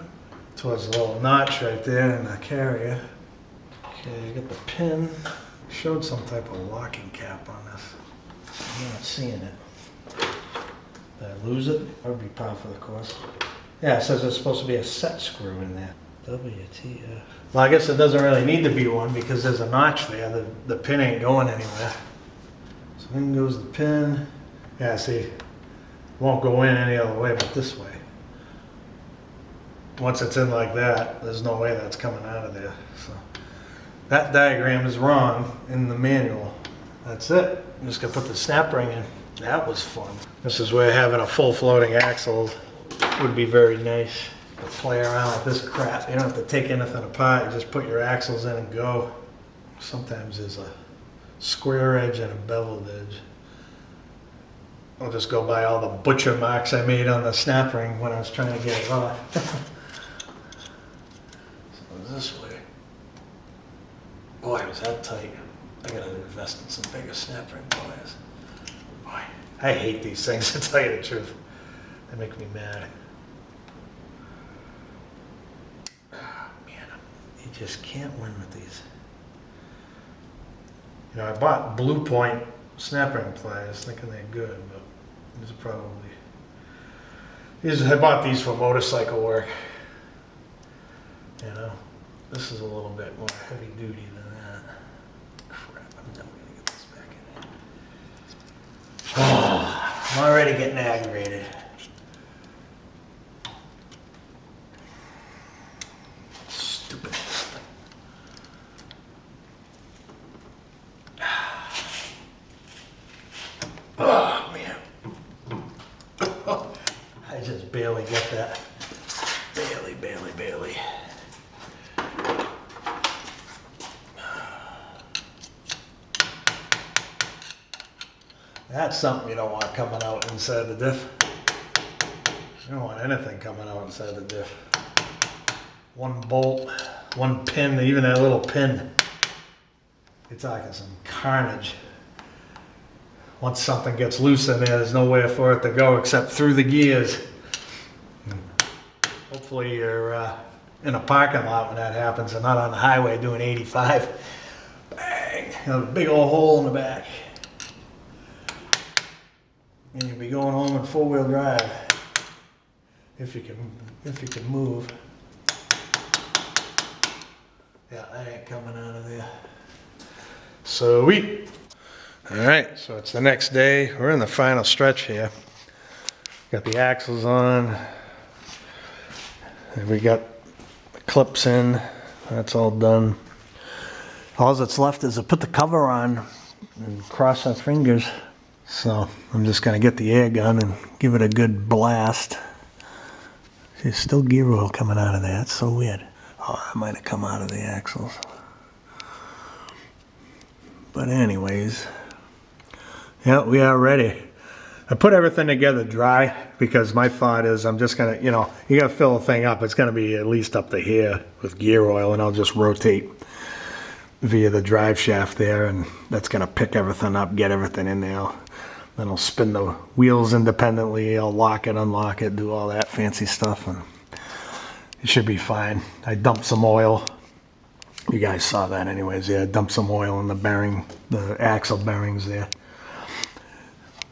towards the little notch right there in the carrier. Okay, I got the pin. Showed some type of locking cap on this. I'm not seeing it. Did I lose it? That would be par for the course. Yeah, it says there's supposed to be a set screw in there. WTF. Well, I guess it doesn't really need to be one because there's a notch there. The pin ain't going anywhere. So in goes the pin. Yeah, see, it won't go in any other way but this way. Once it's in like that, there's no way that's coming out of there. So that diagram is wrong in the manual. That's it. I'm just gonna put the snap ring in. That was fun. This is where having a full floating axle would be very nice. To play around with this crap. You don't have to take anything apart. You just put your axles in and go. Sometimes there's a square edge and a beveled edge. I'll just go by all the butcher marks I made on the snap ring when I was trying to get it off. So this way. Boy, was that tight. I gotta invest in some bigger snap ring pliers. Boy, I hate these things, to tell you the truth. They make me mad. Oh, man, you just can't win with these. You know, I bought Blue Point snap ring pliers thinking they're good, but these are probably... I bought these for motorcycle work. You know, this is a little bit more heavy duty than that. Crap, I'm never gonna get this back in here. Oh, I'm already getting aggravated. Stupid thing. Oh, man. I just barely get that. Barely. That's something you don't want coming out inside the diff. You don't want anything coming out inside the diff. One bolt, one pin, even that little pin. You're talking some carnage. Once something gets loose in there, there's nowhere for it to go except through the gears. Hopefully your in a parking lot when that happens and not on the highway doing 85. Bang! Got a big old hole in the back. And you'll be going home in four-wheel drive if you can move. Yeah, that ain't coming out of there. Sweet. All right, so it's the next day. We're in the final stretch here. Got the axles on. And we got the clips in. That's all done. All that's left is to put the cover on and cross our fingers. So I'm just gonna get the air gun and give it a good blast. There's still gear oil coming out of there. It's so weird. Oh, that might have come out of the axles. But anyways, yeah, we are ready. I put everything together dry because my thought is I'm just gonna, you gotta fill the thing up. It's gonna be at least up to here with gear oil, and I'll just rotate via the drive shaft there, and that's gonna pick everything up, get everything in there. Then I'll spin the wheels independently. I'll lock it, unlock it, do all that fancy stuff, and it should be fine. I dumped some oil. You guys saw that anyways. Yeah, I dumped some oil in the axle bearings there.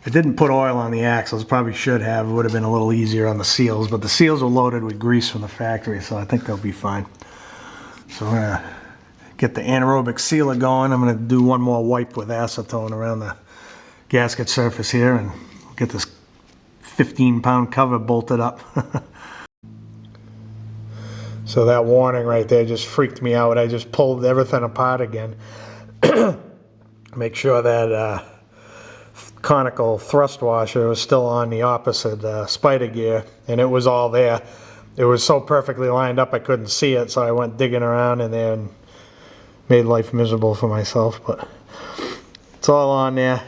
I didn't put oil on the axles, probably should have. It would have been a little easier on the seals, but the seals were loaded with grease from the factory, so I think they'll be fine. So I'm gonna get the anaerobic sealer going. I'm gonna do one more wipe with acetone around the gasket surface here and get this 15-pound cover bolted up. So that warning right there just freaked me out. I just pulled everything apart again. Make sure that conical thrust washer was still on the opposite spider gear, and it was all there. It was so perfectly lined up I couldn't see it, so I went digging around in there and made life miserable for myself, but it's all on there.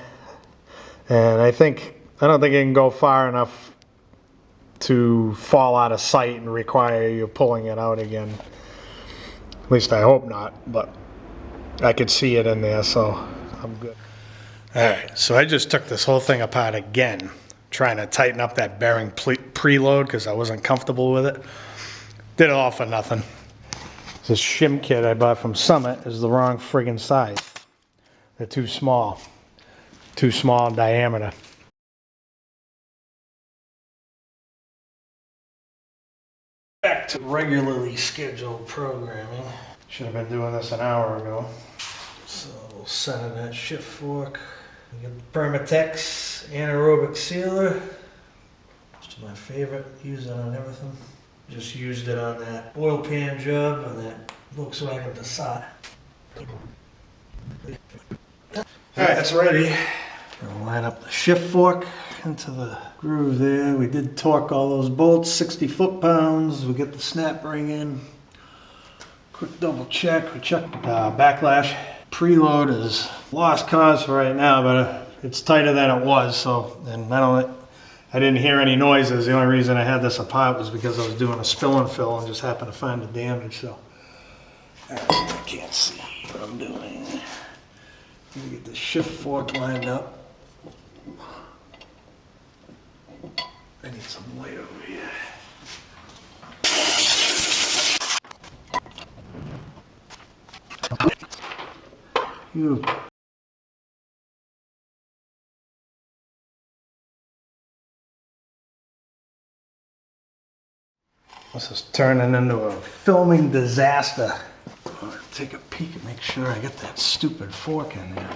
And I don't think it can go far enough to fall out of sight and require you pulling it out again. At least I hope not, but I could see it in there, so I'm good. Alright, so I just took this whole thing apart again, trying to tighten up that bearing preload because I wasn't comfortable with it. Did it all for nothing. This shim kit I bought from Summit is the wrong friggin' size. They're too small in diameter. Back to regularly scheduled programming. Should have been doing this an hour ago. So we'll set in that shift fork. We get the Permatex anaerobic sealer. It's my favorite. Use it on everything. Just used it on that oil pan job on that Volkswagen Passat. Alright, that's ready. Gonna line up the shift fork into the groove there. We did torque all those bolts, 60 foot-pounds. We get the snap ring in. Quick double check. We checked backlash. Preload is lost cause for right now, but it's tighter than it was. So, and I didn't hear any noises. The only reason I had this apart was because I was doing a spill and fill and just happened to find the damage. So I can't see what I'm doing. Let me get the shift fork lined up. I need some light over here. Phew. This is turning into a filming disaster. I'm gonna take a peek and make sure I get that stupid fork in there.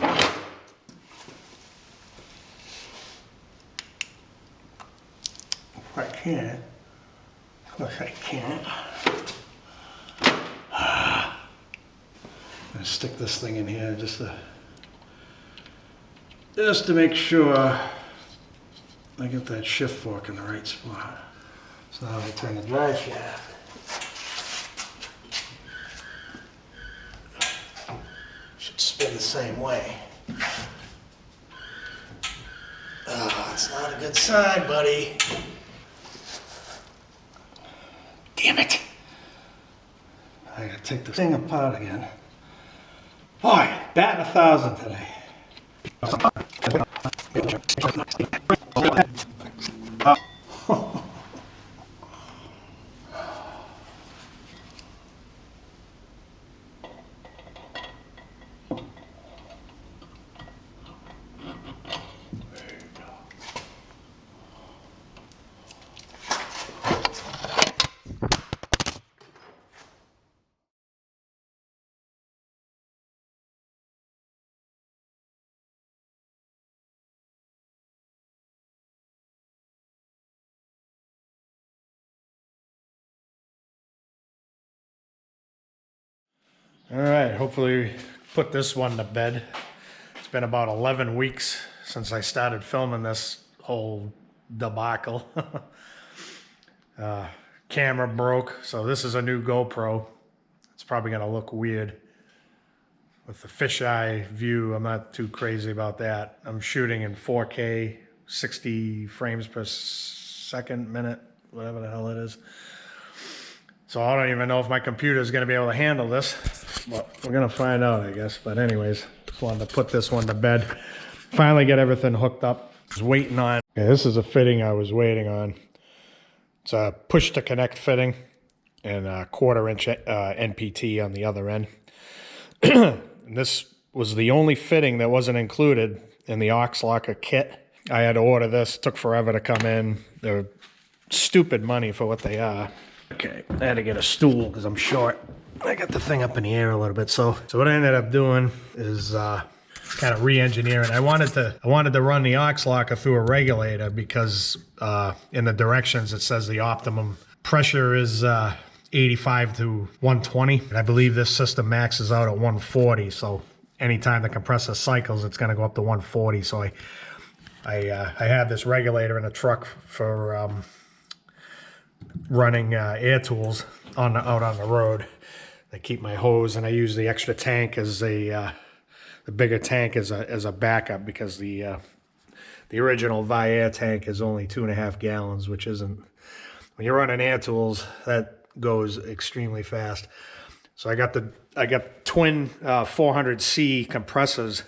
If I can't, of course I can't. I'm gonna stick this thing in here just to make sure I get that shift fork in the right spot. So now I turn the drive shaft. Should spin the same way. Oh, it's not a good sign, buddy. Damn it. I gotta take this thing apart again. Boy, batting 1,000 today. All right, hopefully put this one to bed. It's been about 11 weeks since I started filming this whole debacle. Camera broke, so this is a new GoPro. It's probably gonna look weird with the fisheye view. I'm not too crazy about that. I'm shooting in 4K, 60 frames per second, minute, whatever the hell it is. So I don't even know if my computer is gonna be able to handle this, but we're gonna find out, I guess. But anyways, just wanted to put this one to bed. Finally get everything hooked up. I was waiting on, okay, this is a fitting I was waiting on. It's a push to connect fitting and a 1/4 inch NPT on the other end. And this was the only fitting that wasn't included in the aux locker kit. I had to order this, took forever to come in. They're stupid money for what they are. Okay, I had to get a stool because I'm short. I got the thing up in the air a little bit. So what I ended up doing is kind of re-engineering. I wanted to run the aux locker through a regulator because in the directions it says the optimum pressure is 85 to 120. And I believe this system maxes out at 140. So anytime the compressor cycles, it's going to go up to 140. So I had this regulator in the truck for running air tools out on the road. I keep my hose, and I use the extra tank as the bigger tank as a backup because the original Viair tank is only 2.5 gallons, which isn't, when you're running air tools, that goes extremely fast. So I got twin 400C compressors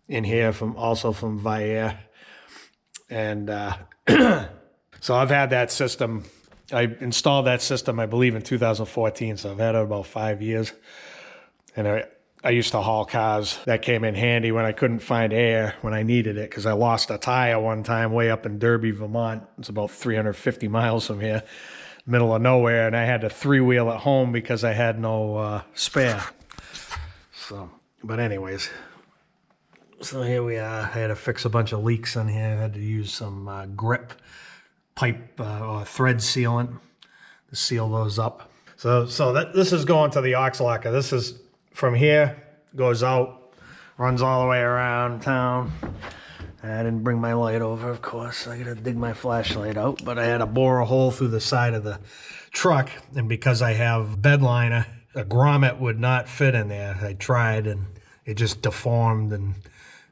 in here from Viair, and so I've had that system. I installed that system, I believe, in 2014, so I've had it about 5 years. And I used to haul cars. That came in handy when I couldn't find air when I needed it, because I lost a tire one time way up in Derby, Vermont. It's about 350 miles from here, middle of nowhere, and I had to 3-wheel at home because I had no spare. So, but anyways, so here we are. I had to fix a bunch of leaks in here. I had to use some grip pipe or thread sealant to seal those up. So this is going to the aux locker. This is from here, goes out, runs all the way around town. I didn't bring my light over, of course. I gotta dig my flashlight out, but I had to bore a hole through the side of the truck, and because I have bed liner, a grommet would not fit in there. I tried, and it just deformed, and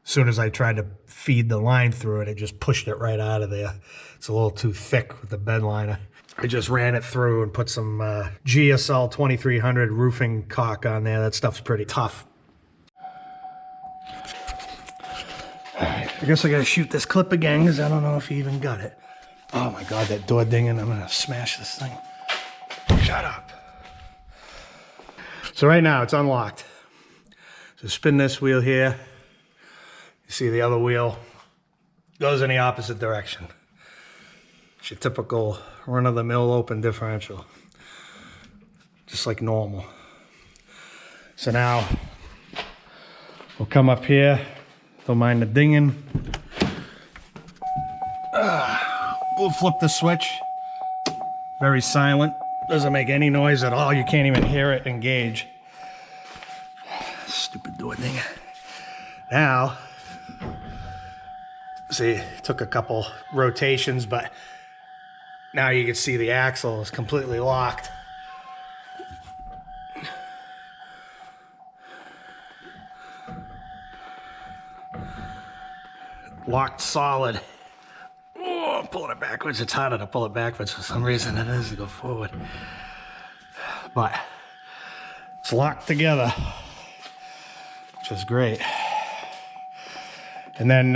as soon as I tried to feed the line through it, it just pushed it right out of there. It's a little too thick with the bed liner. I just ran it through and put some GSL 2300 roofing caulk on there. That stuff's pretty tough. All right, I guess I gotta shoot this clip again because I don't know if he even got it. Oh my God, that door dinging. I'm gonna smash this thing. Shut up. So right now it's unlocked. So spin this wheel here. You see the other wheel goes in the opposite direction. It's your typical run-of-the-mill open differential, just like normal. So now we'll come up here, don't mind the dinging. We'll flip the switch, very silent, doesn't make any noise at all. You can't even hear it engage. Stupid door ding. Now, see, it took a couple rotations, but now you can see the axle is completely locked. Locked solid. Oh, I'm pulling it backwards. It's harder to pull it backwards for some reason than it is to go forward. But it's locked together, which is great. And then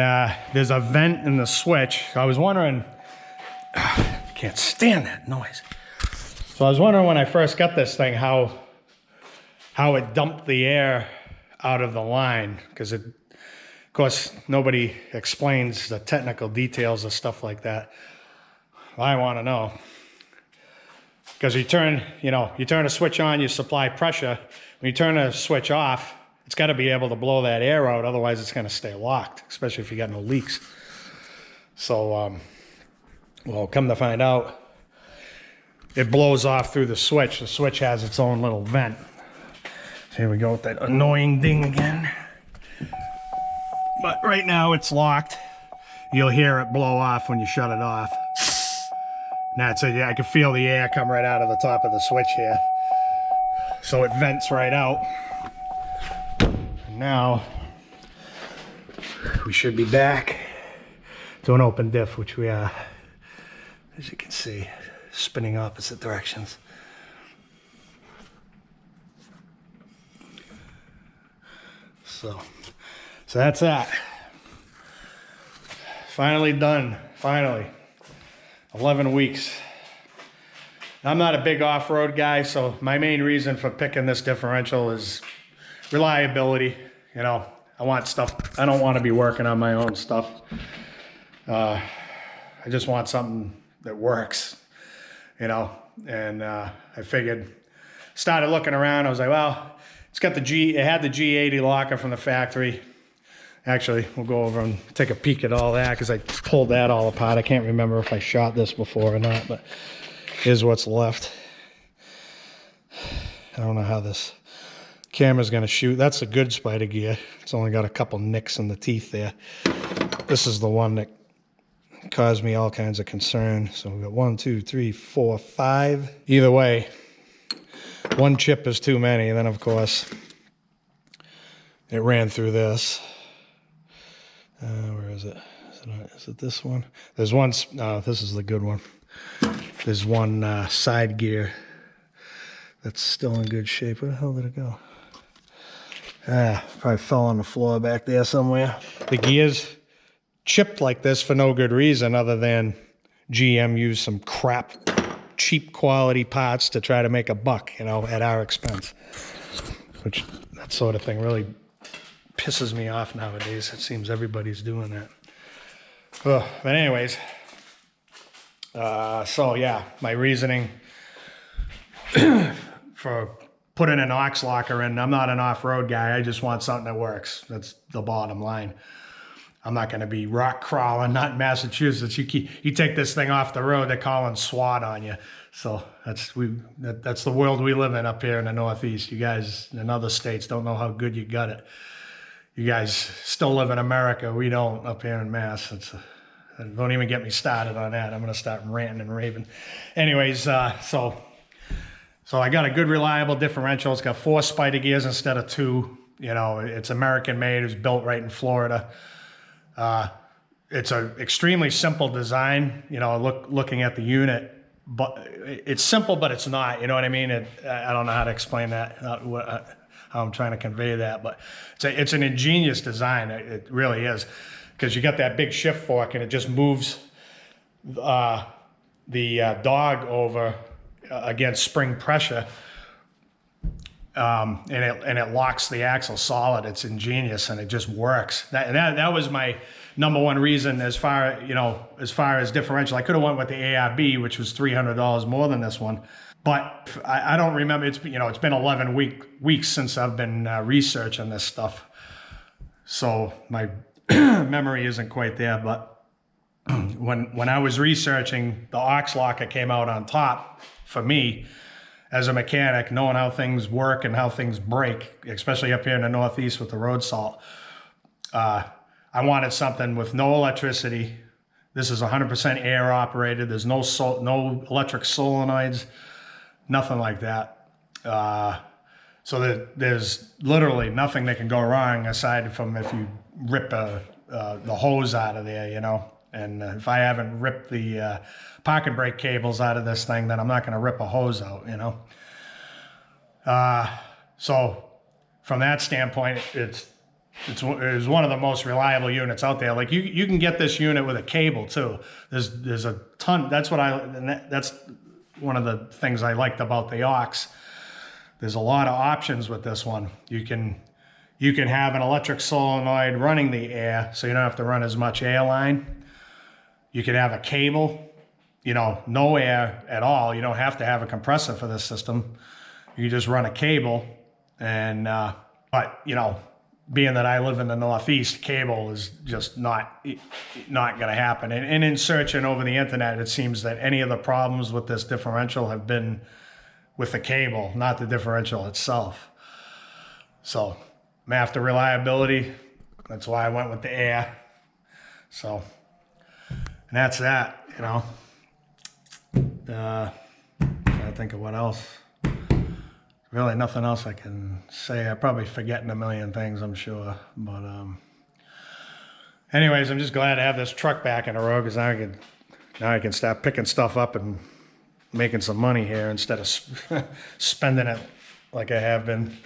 there's a vent in the switch. I was wondering, can't stand that noise. So I was wondering when I first got this thing how it dumped the air out of the line, because of course nobody explains the technical details of stuff like that. Well, I want to know, because you turn a switch on, you supply pressure. When you turn a switch off, it's got to be able to blow that air out, otherwise it's going to stay locked, especially if you got no leaks. So well, come to find out, it blows off through the switch. The switch has its own little vent. Here we go with that annoying ding again. But right now it's locked. You'll hear it blow off when you shut it off. Now I can feel the air come right out of the top of the switch here. So it vents right out. And now we should be back to an open diff, which we are, as you can see, spinning opposite directions. So that's that. Finally done, finally. 11 weeks. I'm not a big off-road guy, so my main reason for picking this differential is reliability. You know, I want stuff, I don't want to be working on my own stuff. I just want something that works, you know, and I figured, started looking around, I was like, well, it's got it had the G80 locker from the factory. Actually, we'll go over and take a peek at all that because I pulled that all apart. I can't remember if I shot this before or not, but here's what's left. I don't know how this camera's gonna shoot. That's a good spider gear. It's only got a couple nicks in the teeth there. This is the one that caused me all kinds of concern. So we've got 1, 2, 3, 4, 5. Either way, one chip is too many. And then of course, it ran through this. Where is it? Is it this one? There's one, no, this is the good one. There's one side gear that's still in good shape. Where the hell did it go? Probably fell on the floor back there somewhere. The gear's chipped like this for no good reason other than GM used some crap, cheap quality parts to try to make a buck, you know, at our expense. Which, that sort of thing really pisses me off nowadays. It seems everybody's doing that. But anyways, so yeah, my reasoning for putting an aux locker in, I'm not an off-road guy. I just want something that works. That's the bottom line. I'm not going to be rock crawling, not in Massachusetts. You take this thing off the road, they're calling SWAT on you. So that's the world we live in up here in the Northeast. You guys in other states don't know how good you got it. You guys still live in America. We don't up here in Mass. Don't even get me started on that. I'm going to start ranting and raving. Anyways, so I got a good, reliable differential. It's got 4 spider gears instead of 2. You know, it's American made. It's built right in Florida. It's an extremely simple design. You know, looking at the unit, but it's simple, but it's not. You know what I mean? I don't know how to explain that. How I'm trying to convey that, but it's an ingenious design. It really is, because you got that big shift fork and it just moves the dog over against spring pressure, and it locks the axle solid. It's ingenious and it just works. That was my #1 reason as far as differential. I could have went with the ARB, which was $300 more than this one. But I don't remember, it's been 11 weeks since I've been researching this stuff. So my memory isn't quite there, but when I was researching, the aux locker came out on top for me as a mechanic, knowing how things work and how things break, especially up here in the Northeast with the road salt. I wanted something with no electricity. This is 100% air operated. There's no electric solenoids. Nothing like that. So there's literally nothing that can go wrong aside from if you rip the hose out of there, you know. And if I haven't ripped the parking brake cables out of this thing, then I'm not going to rip a hose out, you know. So from that standpoint, it's one of the most reliable units out there. Like you can get this unit with a cable too. There's a ton. That's one of the things I liked about the aux. There's a lot of options with this one. You can have an electric solenoid running the air, so you don't have to run as much air line. You can have a cable, you know, no air at all. You don't have to have a compressor for this system. You can just run a cable, and but you know, being that I live in the Northeast, cable is just not going to happen. And in searching over the internet, it seems that any of the problems with this differential have been with the cable, not the differential itself. So I'm after reliability. That's why I went with the air. So, and that's that, you know. I think of what else. Really nothing else I can say. I'm probably forgetting a million things, I'm sure. But anyways, I'm just glad to have this truck back in the road, because now I can start picking stuff up and making some money here instead of spending it like I have been.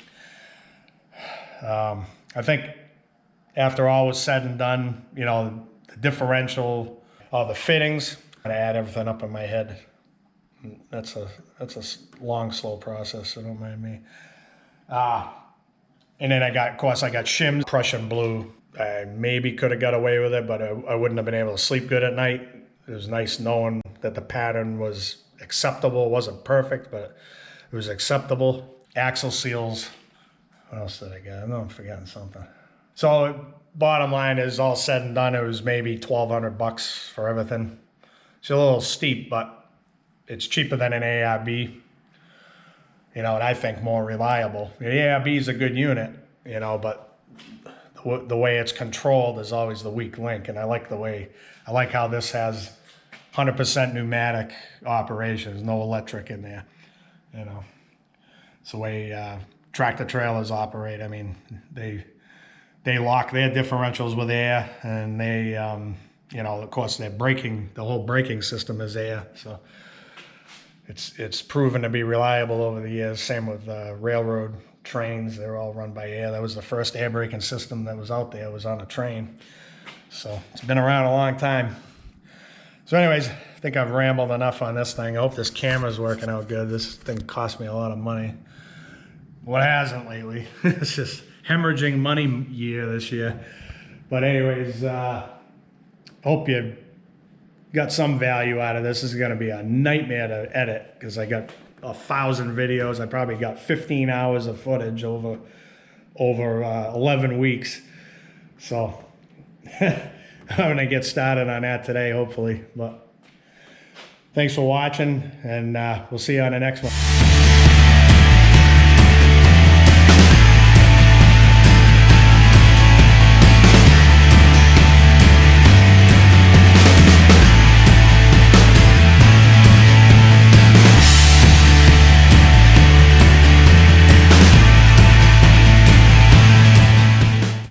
I think after all was said and done, you know, the differential, the fittings, I add everything up in my head. That's a long, slow process, so don't mind me. And then of course, I got shims, Prussian blue. I maybe could have got away with it, but I wouldn't have been able to sleep good at night. It was nice knowing that the pattern was acceptable. It wasn't perfect, but it was acceptable. Axle seals. What else did I get? I know I'm forgetting something. So bottom line is, all said and done, it was maybe $1,200 for everything. It's a little steep, but it's cheaper than an ARB, you know, and I think more reliable. The ARB is a good unit, you know, but the way it's controlled is always the weak link. And I like how this has 100% pneumatic operations, no electric in there, you know. It's the way tractor trailers operate. I mean, they lock their differentials with air, and they, you know, of course, the whole braking system is air, so. It's proven to be reliable over the years. Same with railroad trains. They're all run by air. That was the first air braking system that was out there. It was on a train. So it's been around a long time. So anyways, I think I've rambled enough on this thing. I hope this camera's working out good. This thing cost me a lot of money. Well, it hasn't lately. It's just hemorrhaging money year this year. But anyways, hope you got some value out of this. This is going to be a nightmare to edit, because I got 1,000 videos. I probably got 15 hours of footage over 11 weeks. So I'm going to get started on that today, hopefully. But thanks for watching, and we'll see you on the next one.